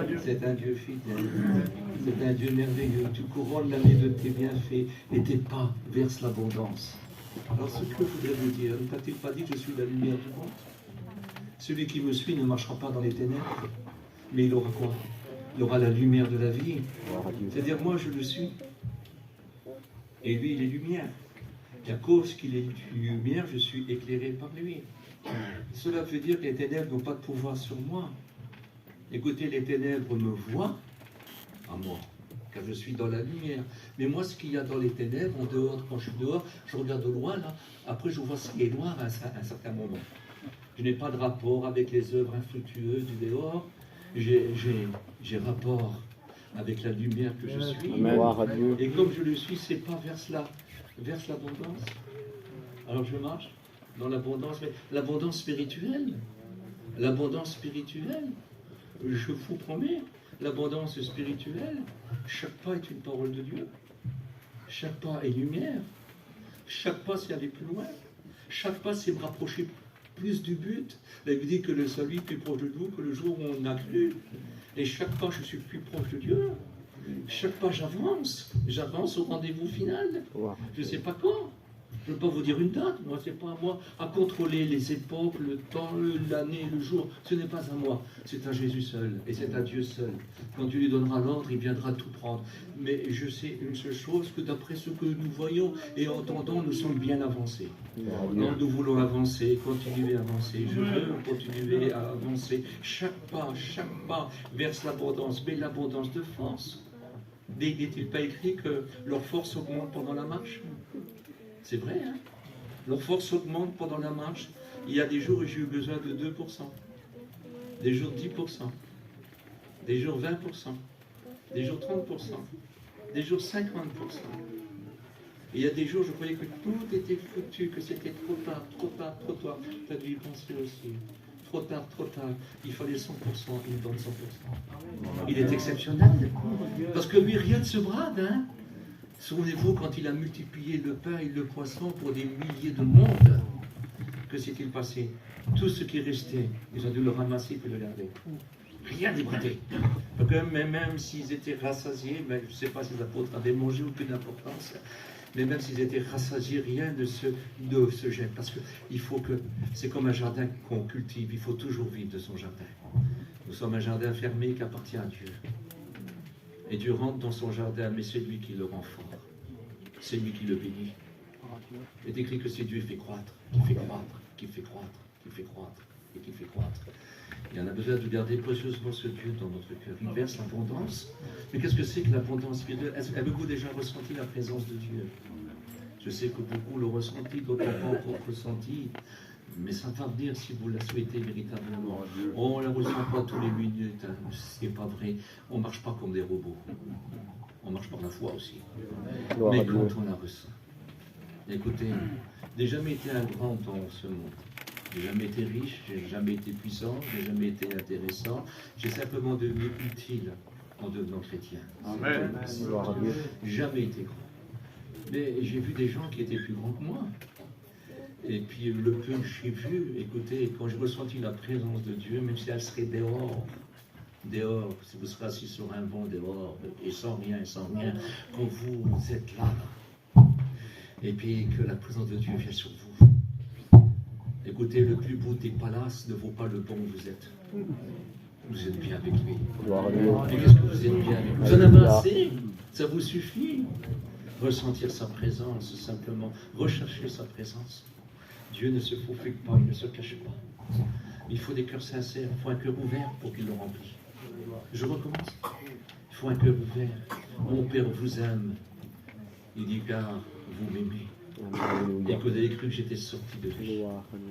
Dieu. C'est un Dieu fidèle. C'est un Dieu merveilleux. Tu couronnes l'année de tes bienfaits et tes pas versent l'abondance. Alors ce que je voudrais vous dire, ne t'a-t-il pas dit que je suis la lumière du monde? Celui qui me suit ne marchera pas dans les ténèbres, mais il aura quoi? Il aura la lumière de la vie. Gloire à Dieu. C'est-à-dire, moi, je le suis. Et lui, il est lumière. Et à cause qu'il est lumière, je suis éclairé par lui. Cela veut dire que les ténèbres n'ont pas de pouvoir sur moi. Écoutez, les ténèbres me voient à moi, car je suis dans la lumière. Mais moi, ce qu'il y a dans les ténèbres, en dehors, quand je suis dehors, je regarde au loin, là, après je vois ce qui est noir à un certain moment. Je n'ai pas de rapport avec les œuvres infructueuses du dehors. J'ai rapport avec la lumière que je suis. Gloire à Dieu. Et comme je le suis, c'est pas vers l'abondance. Alors je marche dans l'abondance spirituelle. L'abondance spirituelle, je vous promets, l'abondance spirituelle, chaque pas est une parole de Dieu. Chaque pas est lumière. Chaque pas, c'est aller plus loin. Chaque pas, c'est me rapprocher plus du but. La Bible dit que le salut est plus proche de nous que le jour où on a cru. Et chaque pas, je suis plus proche de Dieu. Chaque pas, j'avance au rendez-vous final. Gloire. Je ne sais pas quand. Je ne peux pas vous dire une date. Moi, ce n'est pas à moi à contrôler les époques, le temps, l'année, le jour. Ce n'est pas à moi. C'est à Jésus seul. Et c'est à Dieu seul. Quand tu lui donneras l'ordre, il viendra tout prendre. Mais je sais une seule chose, que d'après ce que nous voyons et entendons, nous sommes bien avancés. Non, nous voulons avancer, continuer à avancer. Je veux continuer à avancer. Chaque pas verse l'abondance, mais l'abondance de force. N'est-il pas écrit que leur force augmente pendant la marche? C'est vrai, hein? Leur force augmente pendant la marche. Il y a des jours où j'ai eu besoin de 2%, des jours 10%, des jours 20%, des jours 30%, des jours 50%. Et il y a des jours, je croyais que tout était foutu, que c'était trop tard. Tu as dû y penser aussi. Trop tard. Il fallait 100%, il me donne 100%. Il est exceptionnel. Parce que lui, rien ne se brade, hein? Souvenez-vous, quand il a multiplié le pain et le poisson pour des milliers de monde, que s'est-il passé? Tout ce qui restait, ils ont dû le ramasser et le garder. Rien n'est bradé. Donc, même s'ils étaient rassasiés, je ne sais pas si les apôtres avaient mangé ou plus d'importance, mais même s'ils étaient rassasiés, rien ne se jette. Parce que il faut que, c'est comme un jardin qu'on cultive, il faut toujours vivre de son jardin. Nous sommes un jardin fermé qui appartient à Dieu. Et Dieu rentre dans son jardin, mais c'est lui qui le rend fort. C'est lui qui le bénit. Il est écrit que c'est Dieu qui fait croître, qui fait croître, qui fait croître, qui fait croître, et qui fait croître. Et on a besoin de garder précieusement ce Dieu dans notre cœur. Il verse l'abondance. Mais qu'est-ce que c'est que l'abondance spirituelle? Avez-vous déjà ressenti la présence de Dieu? Je sais que beaucoup l'ont ressenti, d'autres n'ont pas encore ressenti. Mais ça va venir si vous la souhaitez véritablement. On ne la ressent pas tous les minutes, hein. C'est pas vrai. On ne marche pas comme des robots. On marche par la foi aussi. Gloire à Mais Dieu. quand on la ressent. Écoutez, je n'ai jamais été un grand dans ce monde. Je n'ai jamais été riche, je n'ai jamais été puissant, je n'ai jamais été intéressant. J'ai simplement devenu utile en devenant chrétien. Amen. Gloire à Dieu. Jamais été grand. Mais j'ai vu des gens qui étaient plus grands que moi. Et puis le peu que j'ai vu, écoutez, quand j'ai ressenti la présence de Dieu, même si elle serait dehors, si vous serez assis sur un banc dehors, et sans rien, quand vous êtes là, et puis que la présence de Dieu vient sur vous. Écoutez, le plus beau des palaces ne vaut pas le banc où vous êtes. Vous êtes bien avec lui. Gloire à Dieu. Et qu'est-ce que vous êtes bien avec lui? Vous en avez assez? Ça vous suffit? Ressentir sa présence, simplement. Rechercher sa présence. Dieu ne se faufile pas, il ne se cache pas. Il faut des cœurs sincères, il faut un cœur ouvert pour qu'il le remplisse. Je recommence. Il faut un cœur ouvert. Mon Père vous aime. Il dit car vous m'aimez. Et que vous avez cru que j'étais sorti de lui.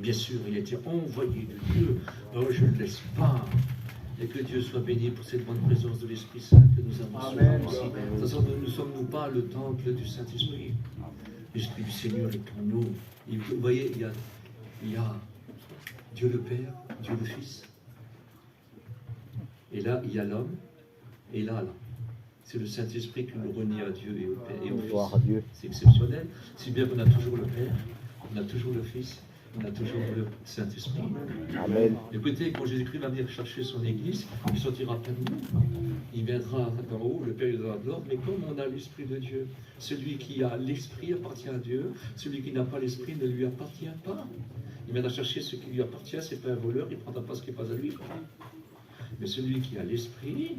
Bien sûr, il était envoyé de Dieu. Oh, je ne le laisse pas. Et que Dieu soit béni pour cette bonne présence de l'Esprit Saint que nous avons ici. De toute façon, nous ne sommes pas le temple du Saint-Esprit. L'Esprit du Seigneur est pour nous. Et vous voyez, il y a Dieu le Père, Dieu le Fils. Et là, il y a l'homme. Et là. C'est le Saint-Esprit qui nous renie à Dieu et au Père et au Fils. C'est exceptionnel. Si bien qu'on a toujours le Père, on a toujours le Fils, on a toujours le Saint-Esprit. Amen. Écoutez, quand Jésus-Christ va venir chercher son Église, il sortira plein de nous. Il viendra d'en haut, le Père il donnera de l'ordre, mais comme on a l'Esprit de Dieu, celui qui a l'Esprit appartient à Dieu, celui qui n'a pas l'Esprit ne lui appartient pas. Il viendra chercher ce qui lui appartient, c'est pas un voleur, il ne prendra pas ce qui n'est pas à lui. Mais celui qui a l'Esprit,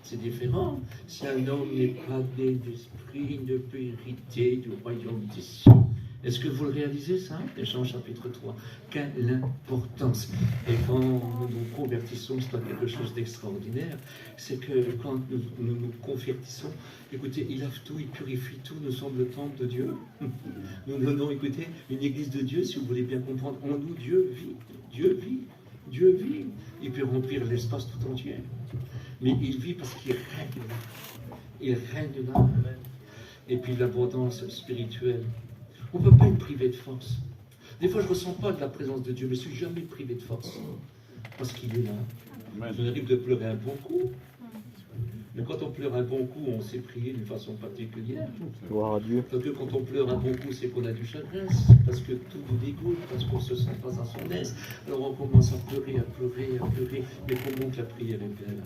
c'est différent. Si un homme n'est pas né d'esprit, ne peut hériter du royaume des cieux. Est-ce que vous le réalisez, ça? Jean chapitre 3. Quelle importance! Et quand nous nous convertissons, c'est quelque chose d'extraordinaire. C'est que quand nous nous convertissons, écoutez, il lave tout, il purifie tout, nous sommes le temple de Dieu. Nous donnons, écoutez, une église de Dieu, si vous voulez bien comprendre. En nous, Dieu vit. Dieu vit. Dieu vit. Il peut remplir l'espace tout entier. Mais il vit parce qu'il règne là. Il règne là. Et puis l'abondance spirituelle. On ne peut pas être privé de force. Des fois, je ne ressens pas de la présence de Dieu, mais je ne suis jamais privé de force. Parce qu'il est là. Je m'arrive de pleurer un bon coup. Mais quand on pleure un bon coup, on sait prier d'une façon particulière. Gloire à Dieu. Parce que quand on pleure un bon coup, c'est qu'on a du chagrin, parce que tout nous dégoûte, parce qu'on ne se sent pas à son aise. Alors on commence à pleurer, à pleurer, à pleurer. Mais comment que la prière est belle,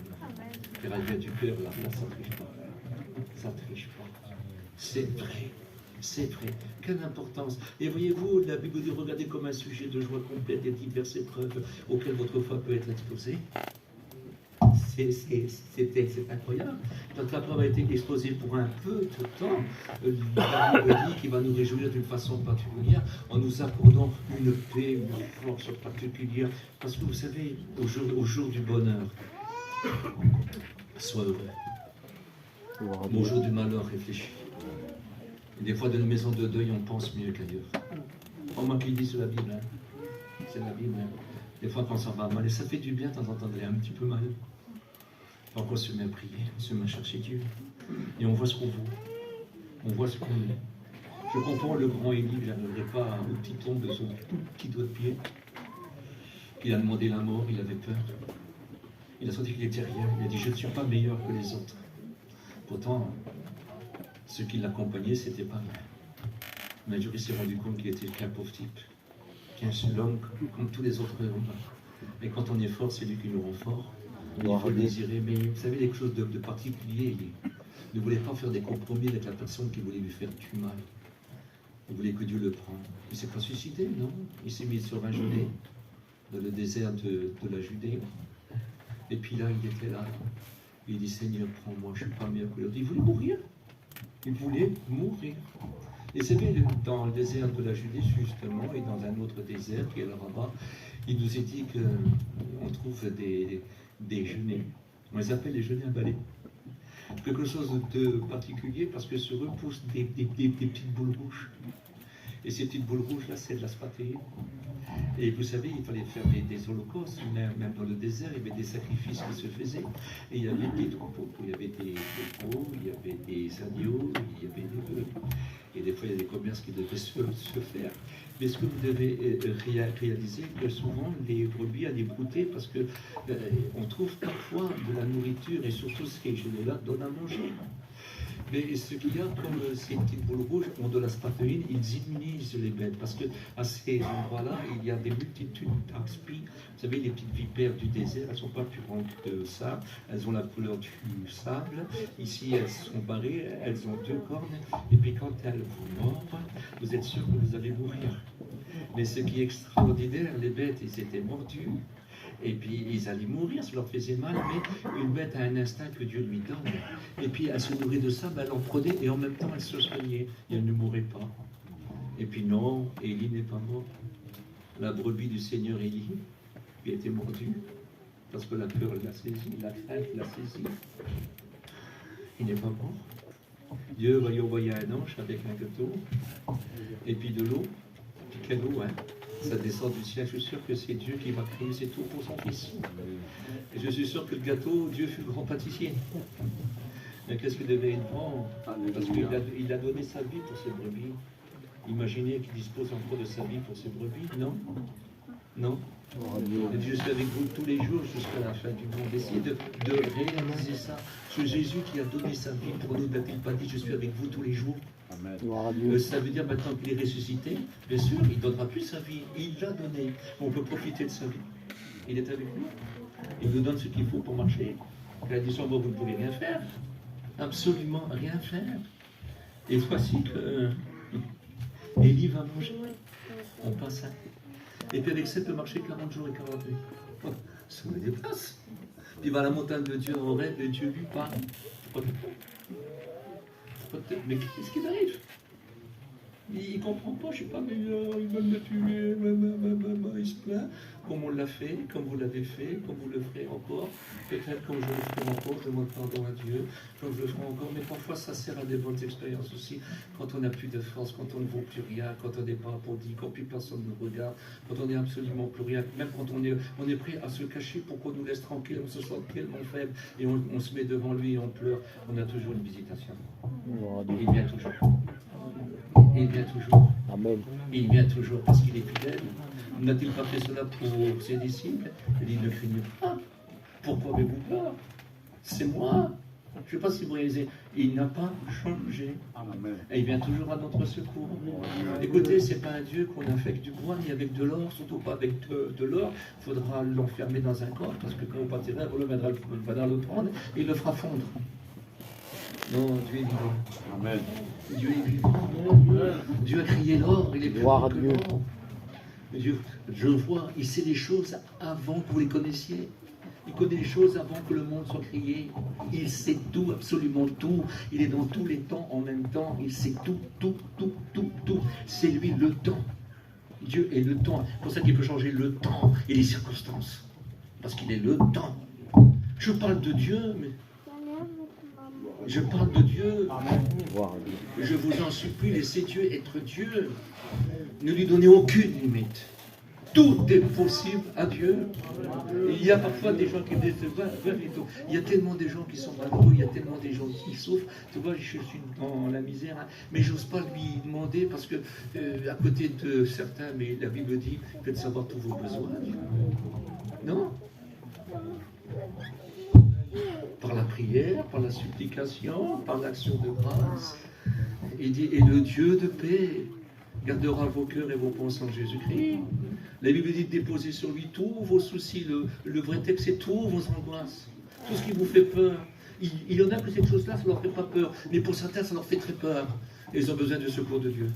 car elle vient du cœur, là, ça ne triche pas. Ça ne triche pas. C'est vrai. C'est vrai. Quelle importance. Et voyez-vous, la Bible dit, regardez comme un sujet de joie complète et diverses épreuves auxquelles votre foi peut être exposée. C'est incroyable. Quand la preuve a été exposée pour un peu de temps, la Bible dit qu'il va nous réjouir d'une façon particulière en nous accordant une paix, une force particulière. Parce que vous savez, au jour du bonheur, sois heureux. Au jour du malheur, réfléchis. Et des fois, dans une maison de deuil, on pense mieux qu'ailleurs. Pas moi qui dis sur la Bible, hein. C'est la Bible. Hein. Des fois, quand ça va mal, et ça fait du bien de temps en temps d'aller un petit peu mal. Donc, on se met à prier, on se met à chercher Dieu. Et on voit ce qu'on vaut. On voit ce qu'on est. Je comprends le grand Élie, je n'arriverai pas au petit tombe de son tout petit doigt de pied. Il a demandé la mort, il avait peur. Il a senti qu'il était rien. Il a dit, je ne suis pas meilleur que les autres. Pourtant, ceux qui l'accompagnaient, c'était pas rien. Mais Dieu s'est rendu compte qu'il était qu'un pauvre type, qu'un seul homme comme tous les autres hommes. Mais quand on est fort, c'est lui qui nous rend fort. Il faut le désirer. Mais vous savez, quelque chose de particulier, il ne voulait pas faire des compromis avec la personne qui voulait lui faire du mal. Il voulait que Dieu le prenne. Il ne s'est pas suicidé, non? Il s'est mis sur un genet, dans le désert de la Judée. Et puis là, il était là. Il dit, Seigneur, prends-moi, je ne suis pas meilleur que l'autre. Il voulait mourir. Il voulait mourir. Et c'est bien dans le désert de la Judée, justement, et dans un autre désert qui est le Rabat, il nous est dit qu'on trouve des genêts. On les appelle les genêts à balai. Quelque chose de particulier parce que sur eux poussent des petites boules rouges. Et ces petites boules rouges-là, c'est de l'aspartéine. Et vous savez, il fallait faire des holocaustes, même dans le désert, il y avait des sacrifices qui se faisaient. Et il y avait des troupeaux, il y avait des veaux, il y avait des agneaux, il y avait des bœufs. Et des fois, il y a des commerces qui devaient se faire. Mais ce que vous devez réaliser, que souvent, les brebis allaient brouter parce qu'on trouve parfois de la nourriture, et surtout ces genêts-là donnent à manger. Mais ce qu'il y a, comme ces petites boules rouges ont de l'aspartéine, ils immunisent les bêtes. Parce qu'à ces endroits-là, il y a des multitudes d'aspis. Vous savez, les petites vipères du désert, elles ne sont pas plus grandes que ça. Elles ont la couleur du sable. Ici, elles sont barrées, elles ont 2 cornes. Et puis quand elles vous mordent, vous êtes sûr que vous allez mourir. Mais ce qui est extraordinaire, les bêtes, ils étaient mordus. Et puis ils allaient mourir, ça leur faisait mal, mais une bête a un instinct que Dieu lui donne. Et puis elle se nourrit de ça, ben, elle en prenait et en même temps elle se soignait. Et elle ne mourait pas. Et puis non, Élie n'est pas mort. La brebis du Seigneur Élie, qui a été mordue, parce que la peur l'a saisi, la crainte l'a saisi. Il n'est pas mort. Dieu va y envoyer un ange avec un gâteau, et puis de l'eau, puis quelle eau, hein? Ça descend du ciel. Je suis sûr que c'est Dieu qui va créer ces tours pour son fils. Et je suis sûr que le gâteau, Dieu fut grand pâtissier. Mais qu'est-ce qu'il devait être bon? Parce qu'il a donné sa vie pour ses brebis. Imaginez qu'il dispose encore de sa vie pour ses brebis. Non? Non? Et Dieu est avec vous tous les jours jusqu'à la fin du monde. Essayez de réaliser ça. Ce Jésus qui a donné sa vie pour nous, n'a-t-il pas dit, je suis avec vous tous les jours? Ça veut dire maintenant qu'il est ressuscité, bien sûr, il ne donnera plus sa vie. Il l'a donné. On peut profiter de sa vie. Il est avec nous. Il nous donne ce qu'il faut pour marcher. Il a dit sans moi, vous ne pouvez rien faire. Absolument rien faire. Et voici que Élie va manger. On passe à... Et puis avec ça, il peut marcher 40 jours et 40 nuits. Oh, ça me dépasse. Puis il va à la montagne de Dieu en rêve et Dieu lui parle. Mais qu'est-ce qui arrive? Il ne comprend pas, je ne sais pas, mais ils veulent me tuer, il se plaint, comme on l'a fait, comme vous l'avez fait, comme vous le ferez encore, peut-être comme je le ferai encore, je demande pardon à Dieu, comme je le ferai encore, mais parfois ça sert à des bonnes expériences aussi, quand on n'a plus de force, quand on ne vaut plus rien, quand on n'est pas applaudi, quand plus personne ne regarde, quand on n'est absolument plus rien, même quand on est prêt à se cacher pour qu'on nous laisse tranquille, on se sent tellement faible, et on se met devant lui et on pleure, on a toujours une visitation. Il vient toujours. Il vient toujours. Amen. Il vient toujours parce qu'il est fidèle. N'a-t-il pas fait cela pour ses disciples? Il dit, ne craignez pas. Pourquoi avez-vous peur? C'est moi. Je ne sais pas si vous réalisez. Il n'a pas changé. Amen. Et il vient toujours à notre secours. Écoutez, ce n'est pas un Dieu qu'on a fait avec du bois ni avec de l'or, surtout pas avec de l'or. Il faudra l'enfermer dans un corps parce que quand on partira, on va le prendre et il le fera fondre. Non, Dieu est vivant. Amen. Dieu est vivant. Dieu a créé l'or, il est plus grand que l'or. Dieu, je vois, il sait les choses avant que vous les connaissiez. Il connaît les choses avant que le monde soit créé. Il sait tout, absolument tout. Il est dans tous les temps en même temps. Il sait tout, tout, tout, tout, tout. C'est lui le temps. Dieu est le temps. C'est pour ça qu'il peut changer le temps et les circonstances. Parce qu'il est le temps. Je parle de Dieu, mais... Je parle de Dieu. Je vous en supplie, laissez Dieu être Dieu. Ne lui donnez aucune limite. Tout est possible à Dieu. Il y a parfois des gens qui disent, il y a tellement de gens qui sont malheureux, il y a tellement de gens qui souffrent. Tu vois, je suis dans la misère, hein, mais j'ose pas lui demander parce que, à côté de certains, mais la Bible dit, faites savoir tous vos besoins. Non? Par la prière, par la supplication, par l'action de grâce. Il dit, et le Dieu de paix gardera vos cœurs et vos pensées en Jésus-Christ. La Bible dit, déposez sur lui tous vos soucis. Le vrai texte, c'est tous vos angoisses. Tout ce qui vous fait peur. Il y en a que cette chose-là, ça ne leur fait pas peur. Mais pour certains, ça leur fait très peur. Et ils ont besoin du secours de Dieu.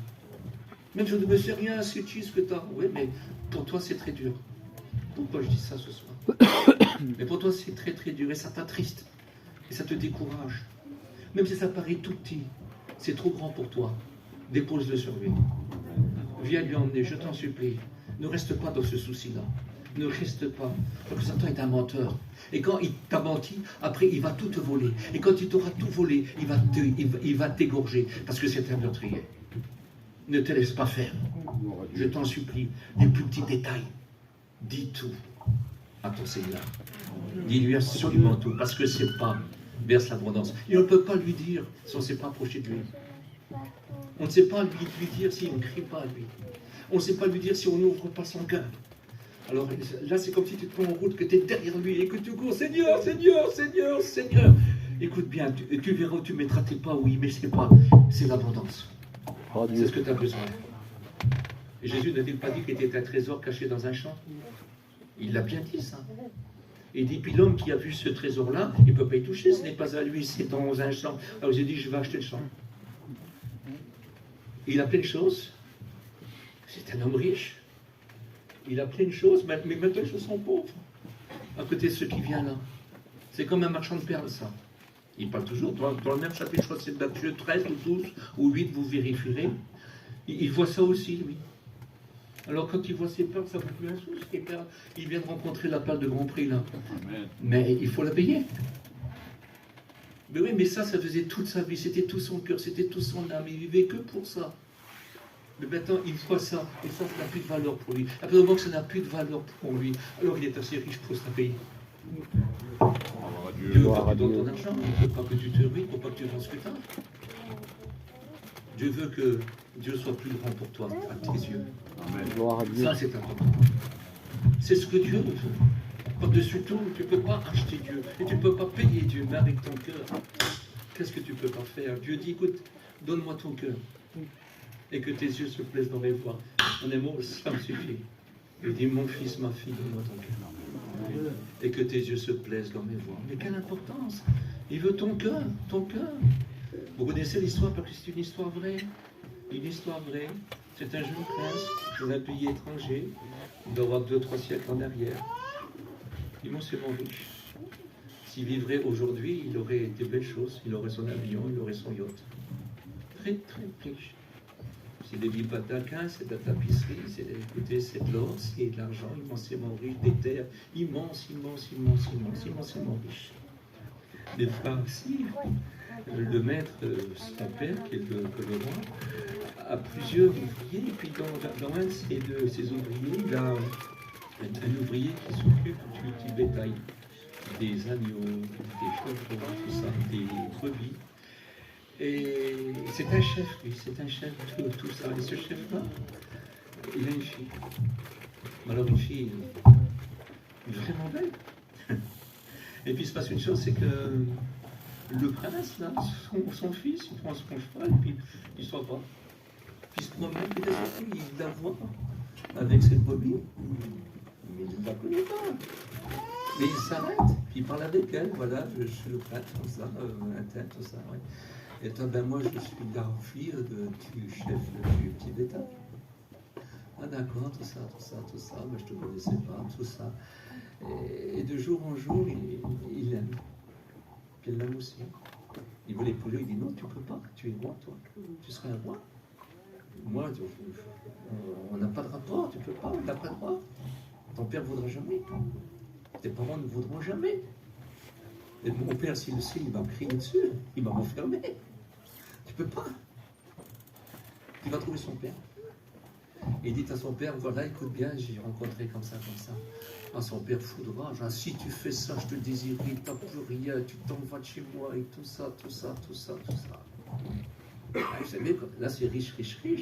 Même je ne me sais rien, c'est ce que tu as. Oui, mais pour toi, c'est très dur. Pourquoi je dis ça ce soir? Mais pour toi, c'est très très dur et ça t'attriste. Et ça te décourage. Même si ça paraît tout petit, c'est trop grand pour toi. Dépose-le sur lui. Viens lui emmener, je t'en supplie. Ne reste pas dans ce souci-là. Ne reste pas. Parce que Satan est un menteur. Et quand il t'a menti, après il va tout te voler. Et quand il t'aura tout volé, il va t'égorger. Parce que c'est un meurtrier. Ne te laisse pas faire. Je t'en supplie. Les plus petits détails. Dis tout à ton Seigneur. Dis-lui absolument tout. Parce que c'est pas verse l'abondance. Et on ne peut pas lui dire si on ne s'est pas approché de lui. On ne sait pas lui dire s'il ne crie pas à lui. On ne sait pas lui dire si on n'ouvre pas son cœur. Alors là, c'est comme si tu te prends en route, que tu es derrière lui et que tu cours, Seigneur, Seigneur, Seigneur, Seigneur. Écoute bien, tu verras où tu mettras tes pas, oui, mais c'est pas, c'est l'abondance. C'est ce que tu as besoin. Et Jésus n'a-t-il pas dit qu'il était un trésor caché dans un champ? Il l'a bien dit, ça. Et il dit, puis l'homme qui a vu ce trésor-là, il ne peut pas y toucher, ce n'est pas à lui, c'est dans un champ. Alors j'ai dit, je vais acheter le champ. Il a plein de choses. C'est un homme riche. Il a plein de choses, mais maintenant les choses sont pauvres. à côté de ce qui vient là. C'est comme un marchand de perles, ça. Il parle toujours, dans le même chapitre, je crois que c'est Matthieu 13 ou 12 ou 8, vous vérifierez. Il voit ça aussi, lui. Alors quand il voit ses perles, ça ne vaut plus un sou, ces perles. Il vient de rencontrer la perle de Grand Prix, là. Amen. Mais il faut la payer. Mais oui, mais ça faisait toute sa vie, c'était tout son cœur, c'était tout son âme, il vivait que pour ça. Mais maintenant, il voit ça, et ça n'a plus de valeur pour lui. Après, au moment que ça n'a plus de valeur pour lui, alors il est assez riche pour se la payer. Dieu veut pas que tu donnes ton argent, il ne veut pas que tu te ruines, il ne veut pas que tu vends ce que tu as. Dieu veut que Dieu soit plus grand pour toi, à tes yeux. Amen. Ça, c'est important. C'est ce que Dieu veut. Par-dessus tout, tu ne peux pas acheter Dieu, et tu ne peux pas payer Dieu, mais avec ton cœur. Qu'est-ce que tu ne peux pas faire? Dieu dit, écoute, donne-moi ton cœur, et que tes yeux se plaisent dans mes voies. En un mot, ça me suffit. Il dit, mon fils, ma fille, donne-moi ton cœur. Et que tes yeux se plaisent dans mes voies. Mais quelle importance! Il veut ton cœur, ton cœur. Vous connaissez l'histoire parce que c'est une histoire vraie. Une histoire vraie. C'est un jeune prince dans un pays étranger. Il doit avoir 2-3 siècles en arrière. Immensément riche. S'il vivrait aujourd'hui, il aurait des belles choses. Il aurait son avion, il aurait son yacht. Très, très riche. C'est des villes d'Aquin, c'est de la tapisserie, c'est de l'or, c'est de l'argent immensément riche, des terres immensément riches. Les frères aussi, le maître, son père, qui est le roi, a plusieurs ouvriers, et puis dans un de ses ouvriers, il a un ouvrier qui s'occupe du bétail, des agneaux, des chevaux, tout ça, des brebis. Et c'est un chef, lui, c'est un chef de tout ça. Et ce chef-là, il a une fille. Alors une fille vraiment belle. Et puis il se passe une chose, c'est que le prince, là, son fils, il prend son cheval, et puis il s'en va. Puis il se promène, puis il la voit avec cette brebis. Mais il ne la connaît pas. Mais il s'arrête, puis il parle avec elle, voilà, je suis le prêtre, tout ça, un tel, tout ça, ouais. Et toi, ben moi, je suis la fille du chef du petit bétail. Ah d'accord, tout ça, mais je ne te connaissais pas, tout ça. Et de jour en jour, il l'aime. Puis elle l'aime aussi. Il veut l'épouser, il dit non, tu ne peux pas, tu es roi, toi. Tu serais un roi. Moi, on n'a pas de rapport, tu ne peux pas, on n'a pas de droit. Ton père ne voudra jamais. Tes parents ne voudront jamais. Et mon père, s'il le sait, il va me crier dessus, il va m'enfermer. Tu peux pas. Il va trouver son père. Il dit à son père, voilà, écoute bien, j'ai rencontré comme ça. Ah, son père foudra, genre, si tu fais ça, je te désire, tu n'as plus rien, tu t'en vas de chez moi, et tout ça. Ah, vous savez, là, c'est riche,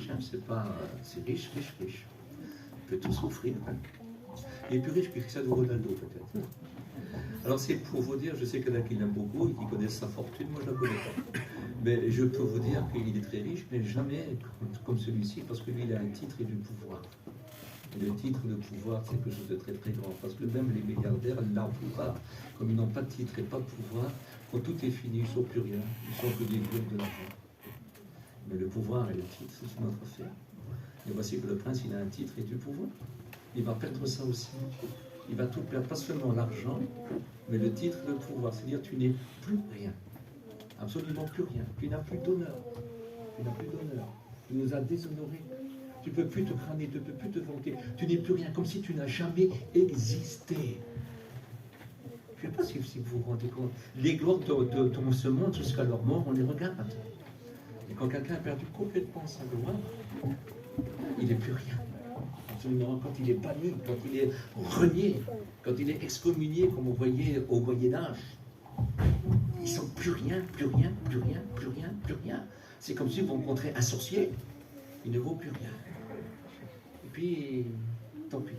hein, c'est riche. Il peut tout souffrir, hein. Il est plus riche que Cristiano Ronaldo, peut-être. Alors c'est pour vous dire, je sais qu'il y en a qui l'aiment beaucoup et qui connaissent sa fortune, moi je ne la connais pas. Mais je peux vous dire qu'il est très riche, mais jamais comme celui-ci, parce que lui il a un titre et du pouvoir. Et le titre de pouvoir, c'est quelque chose de très très grand, parce que même les milliardaires, leur pouvoir, comme ils n'ont pas de titre et pas de pouvoir, quand tout est fini, ils ne sont plus rien, ils sont que des gloires de l'argent. Mais le pouvoir et le titre, c'est une autre affaire. Et voici que le prince, il a un titre et du pouvoir. Il va perdre ça aussi. Il va tout perdre, pas seulement l'argent, mais le titre, le pouvoir. C'est-à-dire tu n'es plus rien. Absolument plus rien. Tu n'as plus d'honneur. Tu nous as déshonorés. Tu ne peux plus te crâner, tu ne peux plus te vanter. Tu n'es plus rien, comme si tu n'as jamais existé. Je ne sais pas si vous vous rendez compte. Les gloires de ce monde jusqu'à leur mort, on les regarde. Et quand quelqu'un a perdu complètement sa gloire, il n'est plus rien. Absolument, quand il est banni, quand il est renié, quand il est excommunié, comme on voyait au Moyen-Âge, ils ne sont plus rien. C'est comme si vous rencontrez un sorcier, il ne vaut plus rien. Et puis, tant pis.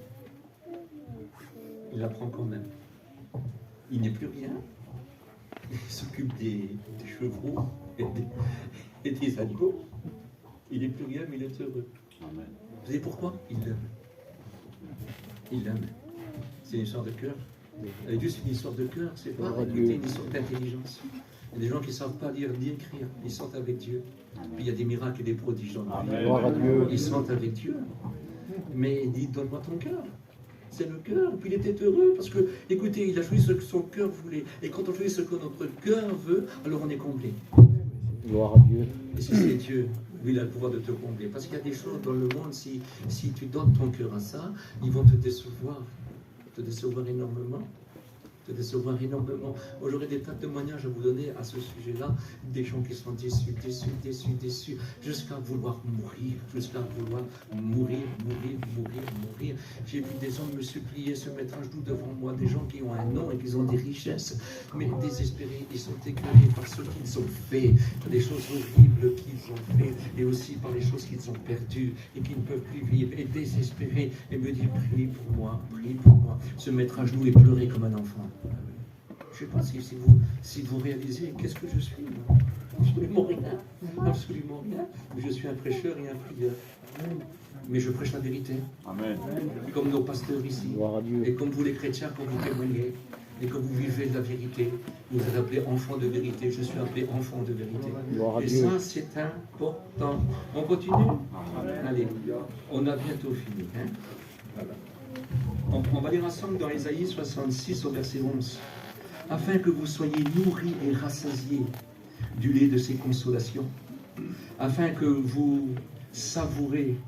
Il l'apprend quand même. Il n'est plus rien. Il s'occupe des chevreaux et des animaux. Il n'est plus rien, mais il est heureux. Amen. Vous savez pourquoi? Il l'aime. C'est une histoire de cœur. Juste une histoire de cœur, c'est pas une histoire d'intelligence. Il y a des gens qui ne savent pas lire ni écrire, ils sont avec Dieu. Puis il y a des miracles et des prodiges dans la vie. Ils sont avec Dieu. Mais il dit, donne-moi ton cœur. c'est le cœur. Puis il était heureux parce que, écoutez, il a choisi ce que son cœur voulait. Et quand on choisit ce que notre cœur veut, alors on est comblé. Gloire à Dieu. Et si c'est Dieu, lui, il a le pouvoir de te combler. Parce qu'il y a des choses dans le monde, si tu donnes ton cœur à ça, ils vont te décevoir énormément. Te décevoir énormément. J'aurais des tas de témoignages à vous donner à ce sujet-là, des gens qui sont déçus, jusqu'à vouloir mourir, mourir. J'ai vu des hommes me supplier, se mettre à genoux devant moi, des gens qui ont un nom et qui ont des richesses, mais désespérés, ils sont écœurés par ce qu'ils ont fait, les choses horribles qu'ils ont fait, et aussi par les choses qu'ils ont perdues et qu'ils ne peuvent plus vivre, et désespérés, et me dire, prie pour moi, se mettre à genoux et pleurer comme un enfant. Je ne sais pas si vous réalisez qu'est-ce que je suis, moi. Absolument rien. Je suis un prêcheur et un prieur. Mais je prêche la vérité. Amen. Comme nos pasteurs ici. Gloire à Dieu. Et comme vous les chrétiens, quand vous témoignez. Et que vous vivez de la vérité. Vous êtes appelés enfants de vérité. Je suis appelé enfant de vérité. Gloire à Et Dieu. ça, c'est important. On continue. Allez, on a bientôt fini. Hein? Voilà. On va lire ensemble dans Ésaïe 66 au verset 11. Afin que vous soyez nourris et rassasiés du lait de ses consolations, afin que vous savouriez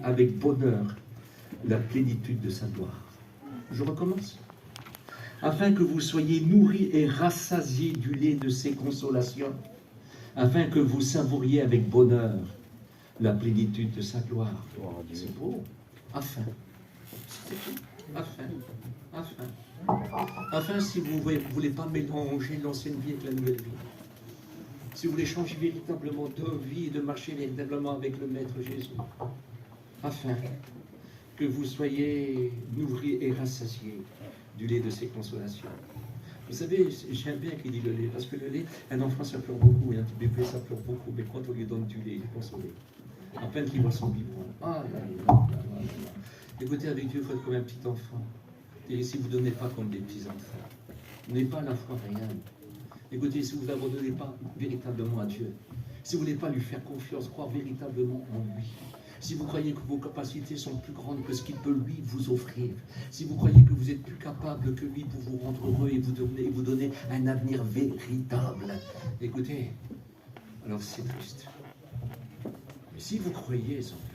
avec bonheur la plénitude de sa gloire. Je recommence. Afin que vous soyez nourris et rassasiés du lait de ses consolations, afin que vous savouriez avec bonheur la plénitude de sa gloire. C'est beau. Afin. C'est tout. Afin, si vous ne voulez pas mélanger l'ancienne vie avec la nouvelle vie, si vous voulez changer véritablement de vie et de marcher véritablement avec le Maître Jésus, afin que vous soyez nourris et rassasiés du lait de ses consolations. Vous savez, j'aime bien qu'il dit le lait, parce que le lait, un enfant ça pleure beaucoup, et un petit bébé ça pleure beaucoup, mais quand on lui donne du lait, il est consolé. À peine qu'il voit son biberon. Écoutez, avec Dieu, il faut être comme un petit enfant. Et si vous ne donnez pas comme des petits-enfants, vous n'avez pas à la foi rien. Écoutez, si vous n'abandonnez pas véritablement à Dieu, si vous ne voulez pas lui faire confiance, croire véritablement en lui, si vous croyez que vos capacités sont plus grandes que ce qu'il peut lui vous offrir, si vous croyez que vous êtes plus capable que lui pour vous rendre heureux et vous donner un avenir véritable, écoutez, alors c'est triste. Mais si vous croyez en lui,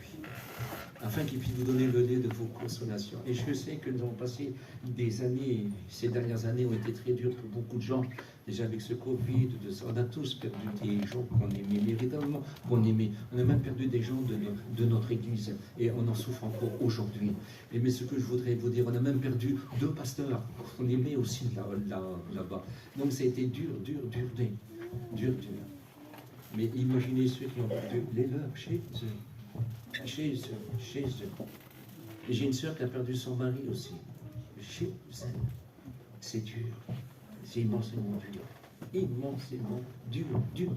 afin qu'il puisse vous donner le lait de vos consolations. Et je sais que nous avons passé des années, ces dernières années ont été très dures pour beaucoup de gens, déjà avec ce Covid, on a tous perdu des gens qu'on aimait véritablement, qu'on aimait. On a même perdu des gens de notre Église, et on en souffre encore aujourd'hui. Mais ce que je voudrais vous dire, on a même perdu 2 pasteurs qu'on aimait aussi là-bas. Donc ça a été dur. Mais imaginez ceux qui ont perdu les leurs chez eux. Et j'ai une sœur qui a perdu son mari aussi. Chez elle. C'est dur. C'est immensément dur.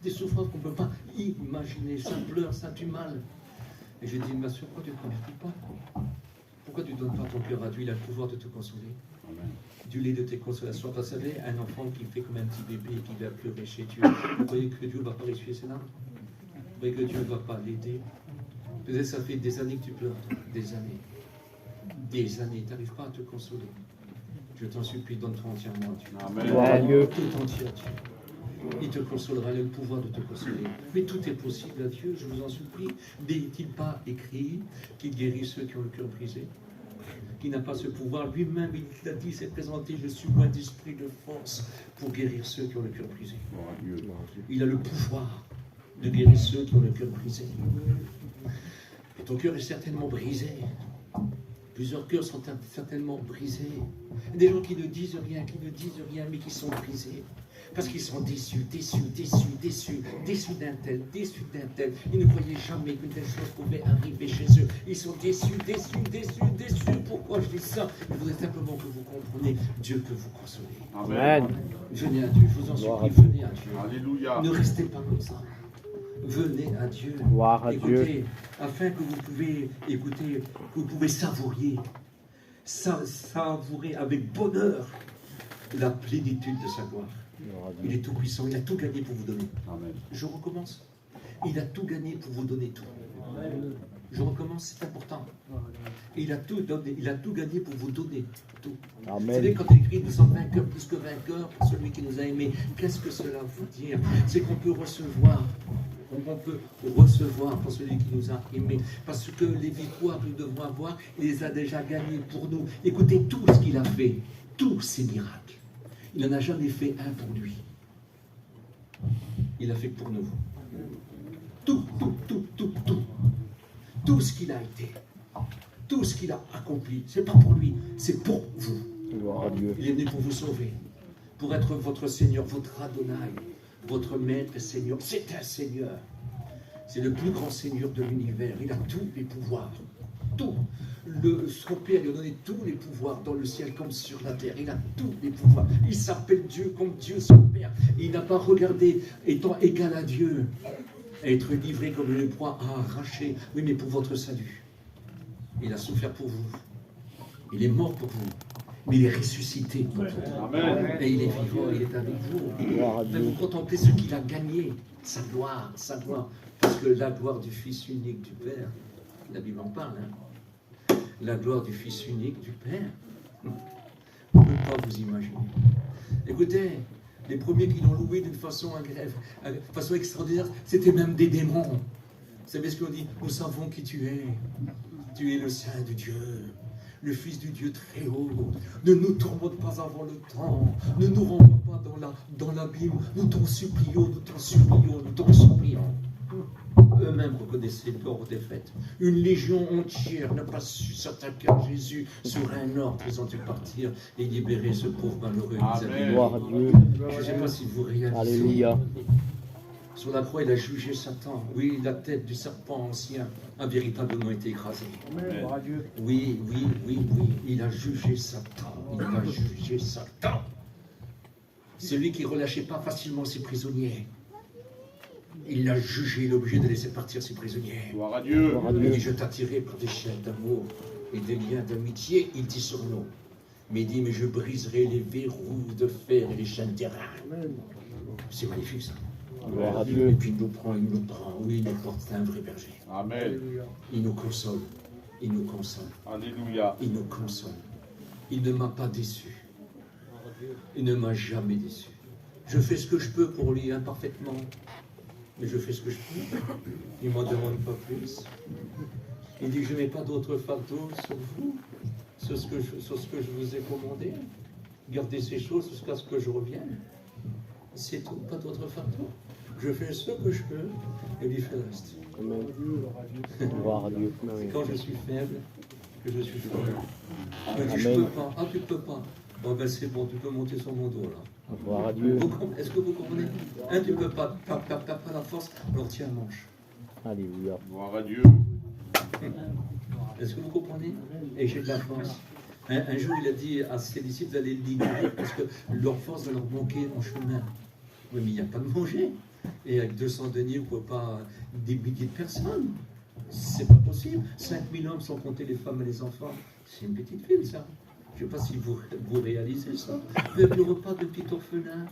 Des souffrances qu'on ne peut pas imaginer. Ça pleure, ça a du mal. Et je dis, ma sœur, pourquoi tu ne te convertis pas? Pourquoi tu ne donnes pas ton cœur à Dieu? Il a le pouvoir de te consoler. Du lait de tes consolations. Vous savez, un enfant qui fait comme un petit bébé et qui va pleurer chez Dieu, vous croyez que Dieu ne va pas essuyer ses larmes? Vous croyez que Dieu ne va pas l'aider? Peut-être ça fait des années que tu pleures, des années, tu n'arrives pas à te consoler. Je t'en supplie, donne-toi entièrement à Dieu. Amen. Tout entier à Dieu. Il te consolera, il a le pouvoir de te consoler. Mais tout est possible à Dieu, je vous en supplie. N'est-il pas écrit qu'il guérit ceux qui ont le cœur brisé? Qui n'a pas ce pouvoir, lui-même, il a dit, s'est présenté, je suis loin d'esprit de force pour guérir ceux qui ont le cœur brisé. Il a le pouvoir de guérir ceux qui ont le cœur brisé. Et ton cœur est certainement brisé. Plusieurs cœurs sont certainement brisés. Des gens qui ne disent rien, mais qui sont brisés. Parce qu'ils sont déçus d'un tel. Ils ne croyaient jamais qu'une telle chose pouvait arriver chez eux. Ils sont déçus. Pourquoi je dis ça? Je voudrais simplement que vous compreniez Dieu peut vous consoler. Amen. Venez à Dieu, je vous en supplie, venez à Dieu. Alléluia. Ne restez pas comme ça. Venez à Dieu. Gloire à Écoutez, Dieu. afin que vous pouvez savourer avec bonheur la plénitude de sa gloire. Il est tout puissant, il a tout gagné pour vous donner. Amen. Je recommence. Il a tout gagné pour vous donner tout. Je recommence, c'est important. Et il a tout donné, il a tout gagné pour vous donner. Tout. Amen. Vous savez, quand il écrit nous sommes vainqueurs plus que vainqueurs pour celui qui nous a aimés, qu'est-ce que cela veut dire? C'est qu'on peut recevoir. On peut recevoir pour celui qui nous a aimés. Parce que les victoires que nous devons avoir, il les a déjà gagnées pour nous. Écoutez tout ce qu'il a fait, tous ces miracles. Il n'en a jamais fait un pour lui. Il a fait pour nous. Tout. Tout ce qu'il a été, tout ce qu'il a accompli, c'est pas pour lui, c'est pour vous. Gloire à Dieu. Il est venu pour vous sauver, pour être votre Seigneur, votre Adonai, votre Maître et Seigneur. C'est un Seigneur. C'est le plus grand Seigneur de l'univers. Il a tous les pouvoirs. Tout. Son Père lui a donné tous les pouvoirs dans le ciel comme sur la terre. Il a tous les pouvoirs. Il s'appelle Dieu comme Dieu son Père. Il n'a pas regardé, étant égal à Dieu, être livré comme une proie à arracher. Oui, mais pour votre salut. Il a souffert pour vous. Il est mort pour vous. Mais il est ressuscité pour vous. Amen. Et il est vivant, il est avec vous. Gloire à Mais Dieu. vous contemplez ce qu'il a gagné. Sa gloire, sa gloire. Parce que la gloire du Fils unique du Père, la Bible en parle, hein. La gloire du Fils unique du Père. Vous ne pouvez pas vous imaginer. Écoutez, les premiers qui l'ont loué d'une façon extraordinaire, c'était même des démons. Vous savez ce qu'on dit? Nous savons qui tu es. Tu es le Saint de Dieu, le Fils du Dieu très haut. Ne nous tourmente pas avant le temps. Ne nous renvoie pas dans l'abîme. Nous t'en supplions, nous t'en supplions, nous t'en supplions. Eux-mêmes reconnaissaient leur défaite. Une légion entière n'a pas su s'attaquer à Jésus sur un ordre. Ils ont dû partir et libérer ce pauvre malheureux. Amen. Gloire à Dieu. Je ne sais pas si vous réalisez. Alléluia. Sur la croix, il a jugé Satan. Oui, la tête du serpent ancien a véritablement été écrasée. Oui. Il a jugé Satan. Il a jugé Satan. Celui qui ne relâchait pas facilement ses prisonniers. Il l'a jugé, il est obligé de laisser partir ses prisonniers. Gloire à Dieu. Gloire à Il Dieu. dit, je t'attirerai par des chaînes d'amour et des liens d'amitié, il dit sur nous. Mais il dit, mais je briserai les verrous de fer et les chaînes d'airain. C'est magnifique ça. Gloire à Et Dieu. puis il nous prend, oui, il nous porte, c'est un vrai berger. Amen. Il nous console, il nous console, Alléluia. il nous console. Il ne m'a pas déçu. Il ne m'a jamais déçu. Je fais ce que je peux pour lui imparfaitement, mais je fais ce que je peux. Il ne m'en demande pas plus. Il dit, je n'ai pas d'autre fardeau sur vous, sur ce que je vous ai commandé. Gardez ces choses jusqu'à ce que je revienne. C'est tout, pas d'autre fardeau. Je fais ce que je peux, et lui fait le reste. Amen. Gloire à Dieu. C'est quand je suis faible que je suis fort. Il me dit, je Amen. peux pas. Ah, tu peux pas. Bon, ben c'est bon, tu peux monter sur mon dos, là. Gloire à Dieu. Est-ce que vous comprenez? Hein, tu peux pas, t'as pas la force, alors tiens la manche. Alléluia. Gloire à Dieu. Est-ce que vous comprenez? Et j'ai de la force. Un jour, il a dit à ses disciples d'aller l'ignorer parce que leur force va leur manquer en chemin. Oui, mais il n'y a pas de manger. Et avec 200 deniers, on ne voit pas des milliers de personnes. C'est pas possible. 5000 hommes sans compter les femmes et les enfants. C'est une petite ville, ça. Je ne sais pas si vous réalisez ça. Même le repas de petit orphelin,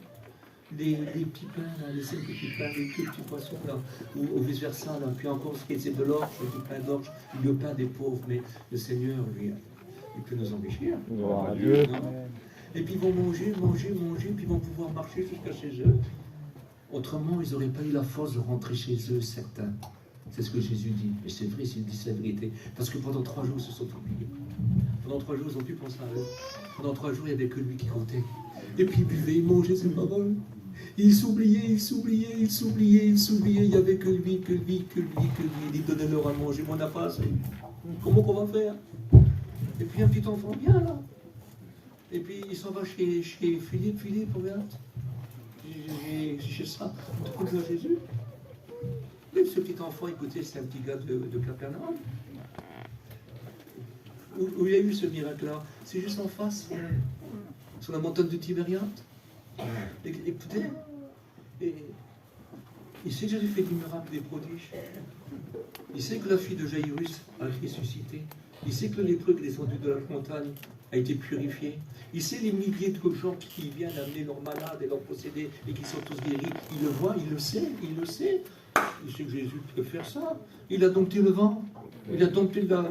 les petits pains, là, les 5 petits pains, les petits poissons, là, ou vice-versa, là. Puis encore, ce qui est de l'orge, le petit pain d'orge, le pain des pauvres. Mais le Seigneur, lui, il peut nous enrichir. Gloire à Dieu. Et puis ils vont manger, puis ils vont pouvoir marcher jusqu'à chez eux. Autrement, ils n'auraient pas eu la force de rentrer chez eux, certains. C'est ce que Jésus dit. Et c'est vrai, s'il dit la vérité. Parce que pendant 3 jours, ils se sont oubliés. Pendant 3 jours, ils ont pu penser à eux. Pendant 3 jours, il n'y avait que lui qui comptait. Et puis ils buvaient, ils mangeaient ses paroles. Ils s'oubliaient. Il n'y avait que lui. Il donnait leur à manger, mais on n'a pas assez. Comment qu'on va faire? Et puis un petit enfant vient là. Et puis il s'en va chez Philippe, regarde. J'ai ça. Tu connais Jésus? Et ce petit enfant, écoutez, c'est un petit gars de Capernaum. Où il y a eu ce miracle-là? C'est juste en face, sur la montagne de Tibériade. Écoutez, il sait que Jésus fait des miracles, des prodiges. Il sait que la fille de Jairus a ressuscité. Il sait que le lépreux qui est descendu de la montagne a été purifié. Il sait les milliers de gens qui viennent amener leurs malades et leurs possédés et qui sont tous guéris. Il le voit, il le sait. Il sait que Jésus peut faire ça. Il a dompté le vent. Il a dompté la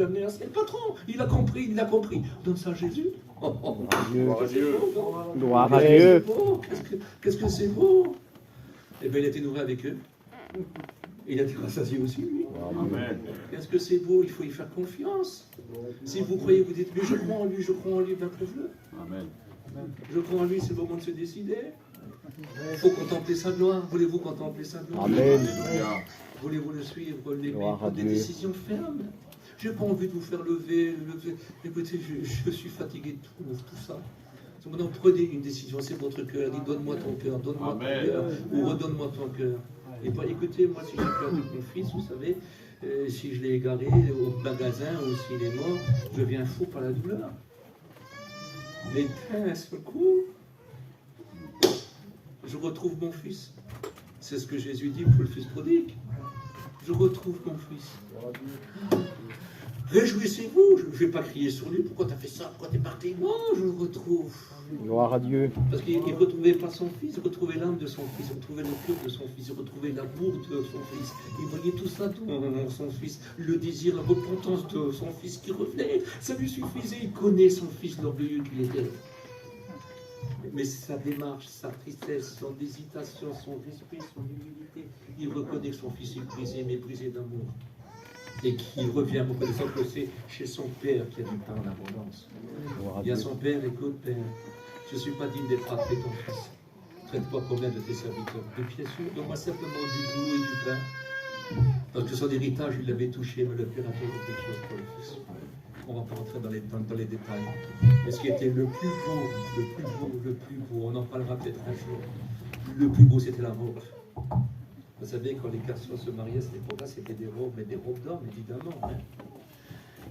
mer. C'est le patron. Il a compris, il a compris. Donne ça à Jésus. Oh, oh. Gloire à Dieu. Gloire à Dieu. Qu'est-ce que c'est beau. Eh bien, il a été nourri avec eux. Il a été rassasié aussi, lui. Amen. Qu'est-ce que c'est beau, il faut y faire confiance. Si vous croyez, vous dites, mais je crois en lui, ben prouve-le. Amen. Je crois en lui, c'est le moment de se décider. Il faut contempler sa gloire. Voulez-vous contempler sa gloire? Amen. Alléluia. Voulez-vous le suivre, l'aimer, Gloire à prendre des Dieu. décisions fermes? Je n'ai pas envie de vous faire lever. Écoutez, je suis fatigué de tout ça. Maintenant, prenez une décision, c'est votre cœur. Dites, donne-moi ton cœur, donne-moi ton Amen. cœur, ou redonne-moi ton cœur. Et pas, écoutez, moi, si j'ai perdu mon fils, vous savez, si je l'ai égaré au magasin ou s'il est mort, je deviens fou par la douleur. Mais d'un seul coup, je retrouve mon fils. C'est ce que Jésus dit pour le fils prodigue. Je retrouve mon fils. Réjouissez-vous. Je ne vais pas crier sur lui. Pourquoi tu as fait ça? Pourquoi tu es parti? Non, je le retrouve. Gloire à Dieu. Parce qu'il ne retrouvait pas son fils, il retrouvait l'âme de son fils, il retrouvait le cœur de son fils, il retrouvait l'amour de son fils. Il voyait tout ça dans son fils, le désir, la repentance de son fils qui revenait. Ça lui suffisait, il connaît son fils, l'orgueilleux qu'il était. Mais sa démarche, sa tristesse, son hésitation, son respect, son humilité, il reconnaît que son fils est brisé, mais brisé d'amour. Et qu'il revient reconnaissant que c'est chez son père qui a du pain en abondance. Gloire à Il y a Dieu. son père, écoute, père, je ne suis pas digne d'être appelé ton fils. Traite-toi comme l'un de tes serviteurs. Mais bien sûr, donne-moi simplement du boulot et du pain. Parce que son héritage, il l'avait touché, mais le père a fait quelque chose pour le fils. On ne va pas rentrer dans les détails. Mais ce qui était le plus beau, on en parlera peut-être un jour. Le plus beau, c'était la robe. Vous savez, quand les garçons se mariaient, à cette époque-là, c'était des robes, mais des robes d'hommes, évidemment. Hein.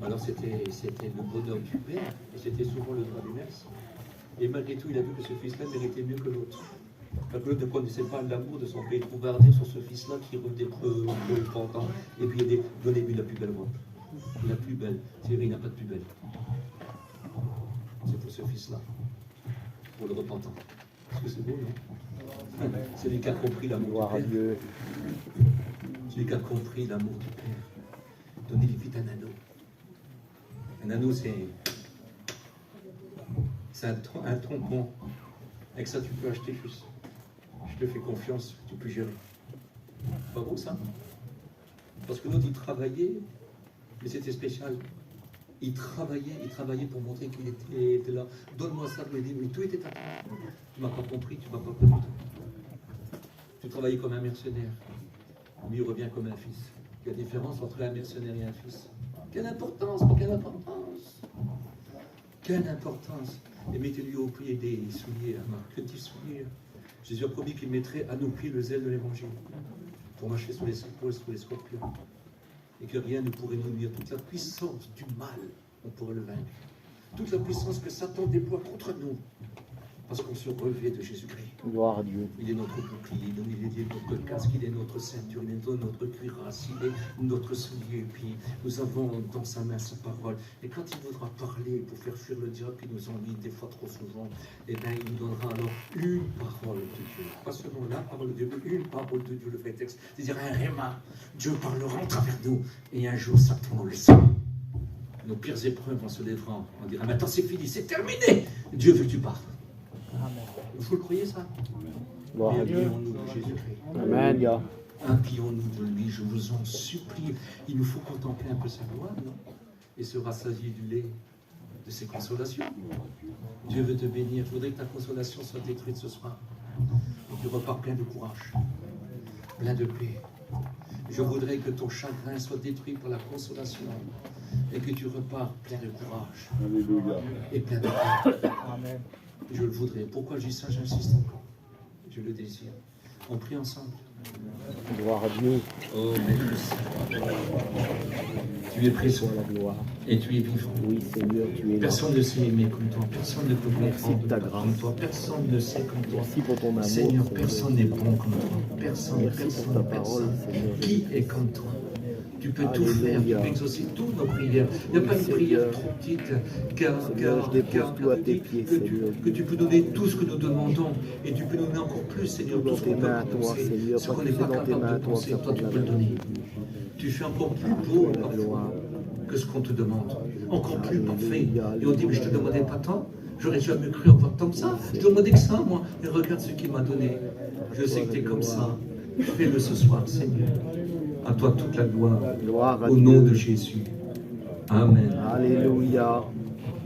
Alors c'était le bonheur du père, et c'était souvent le droit du maître. Et malgré tout, il a vu que ce fils-là méritait mieux que l'autre. Parce que l'autre ne connaissait pas l'amour de son père. Il trouvait à dire sur ce fils-là qui revenait repentant. Et puis il a dit, donnez-lui la plus belle robe. La plus belle. C'est vrai, il n'a pas de plus belle. C'est pour ce fils-là. Pour le repentant. Parce que c'est beau, non? C'est lui qui a compris l'amour Gloire à du père. Dieu. Celui qui a compris l'amour du Père. Donnez-lui vite un anneau. Un anneau, c'est un tampon. Avec ça, tu peux acheter juste. Je te fais confiance, tu peux gérer. Pas beau, ça? Parce que l'autre, il travaillait, mais c'était spécial. Il travaillait pour montrer qu'il était là. Donne-moi ça, mais tout était à toi. Tu ne m'as pas compris, tu ne m'as pas connu. Tu travaillais comme un mercenaire. Lui, il revient comme un fils. Il y a différence entre un mercenaire et un fils. Quelle importance, pour quelle importance. Quelle importance. Et mettez-lui au pied des souliers, que des souliers. Jésus a promis qu'il mettrait à nos pieds le zèle de l'évangile. Pour marcher sur les épaules, sur les scorpions. Et que rien ne pourrait nous nuire. Toute la puissance du mal, on pourrait le vaincre. Toute la puissance que Satan déploie contre nous. Parce qu'on se revêt de Jésus-Christ. Gloire à Dieu. Il est notre bouclier, il est notre casque, il est notre ceinture, il est notre cuirasse, il est notre soulier. Et puis nous avons dans sa main sa parole. Et quand il voudra parler pour faire fuir le diable qui nous ennuie des fois trop souvent, eh bien il nous donnera alors une parole de Dieu. Pas seulement la parole de Dieu, mais une parole de Dieu, le vrai texte. C'est-à-dire un réma. Dieu parlera en travers nous. Et un jour, Satan nous laissera. Nos pires épreuves en se lèvera. On dira, maintenant c'est fini, c'est terminé. Dieu veut que tu parles. Vous le croyez ça? Gloire à Dieu. Impions-nous de Jésus-Christ. Amen, gars. Impions-nous de lui, je vous en supplie. Il nous faut contempler un peu sa gloire, non? Et se rassasier du lait de ses consolations. Dieu veut te bénir. Je voudrais que ta consolation soit détruite ce soir. Et tu repars plein de courage, plein de paix. Je voudrais que ton chagrin soit détruit par la consolation et que tu repars plein de courage Alléluia. et plein de paix. Amen. Je le voudrais. Pourquoi je dis ça? J'insiste encore. Je le désire. On prie ensemble. Gloire à Dieu. Oh, Maître Saint. Tu es présent Soit la gloire. et tu es vivant. Oui, Seigneur, tu es là. Personne ne sait aimer comme toi. Personne ne peut Merci comprendre de ta comme grâce. toi. Personne ne sait comme toi. Merci pour ton amour. Seigneur, Seigneur. personne n'est bon comme toi. Personne, Merci pour personne, ta parole, personne. Seigneur. Qui est comme toi? Tu peux tout faire, tu peux exaucer toutes nos prières. Il n'y a pas une prière trop petite, car tu dis que tu peux donner tout ce que nous demandons, et tu peux nous donner encore plus, Seigneur, tout ce qu'on peut penser. Ce qu'on n'est pas capable de penser, toi tu peux le donner. Tu fais encore plus beau parfois que ce qu'on te demande, encore plus parfait. Et on dit, mais je ne te demandais pas tant, j'aurais jamais cru avoir tant que ça, je te demandais que ça, moi, et regarde ce qu'il m'a donné. Je sais que tu es comme ça. Fais-le ce soir, Seigneur. À toi toute la gloire, au nom de Jésus. Amen. Alléluia.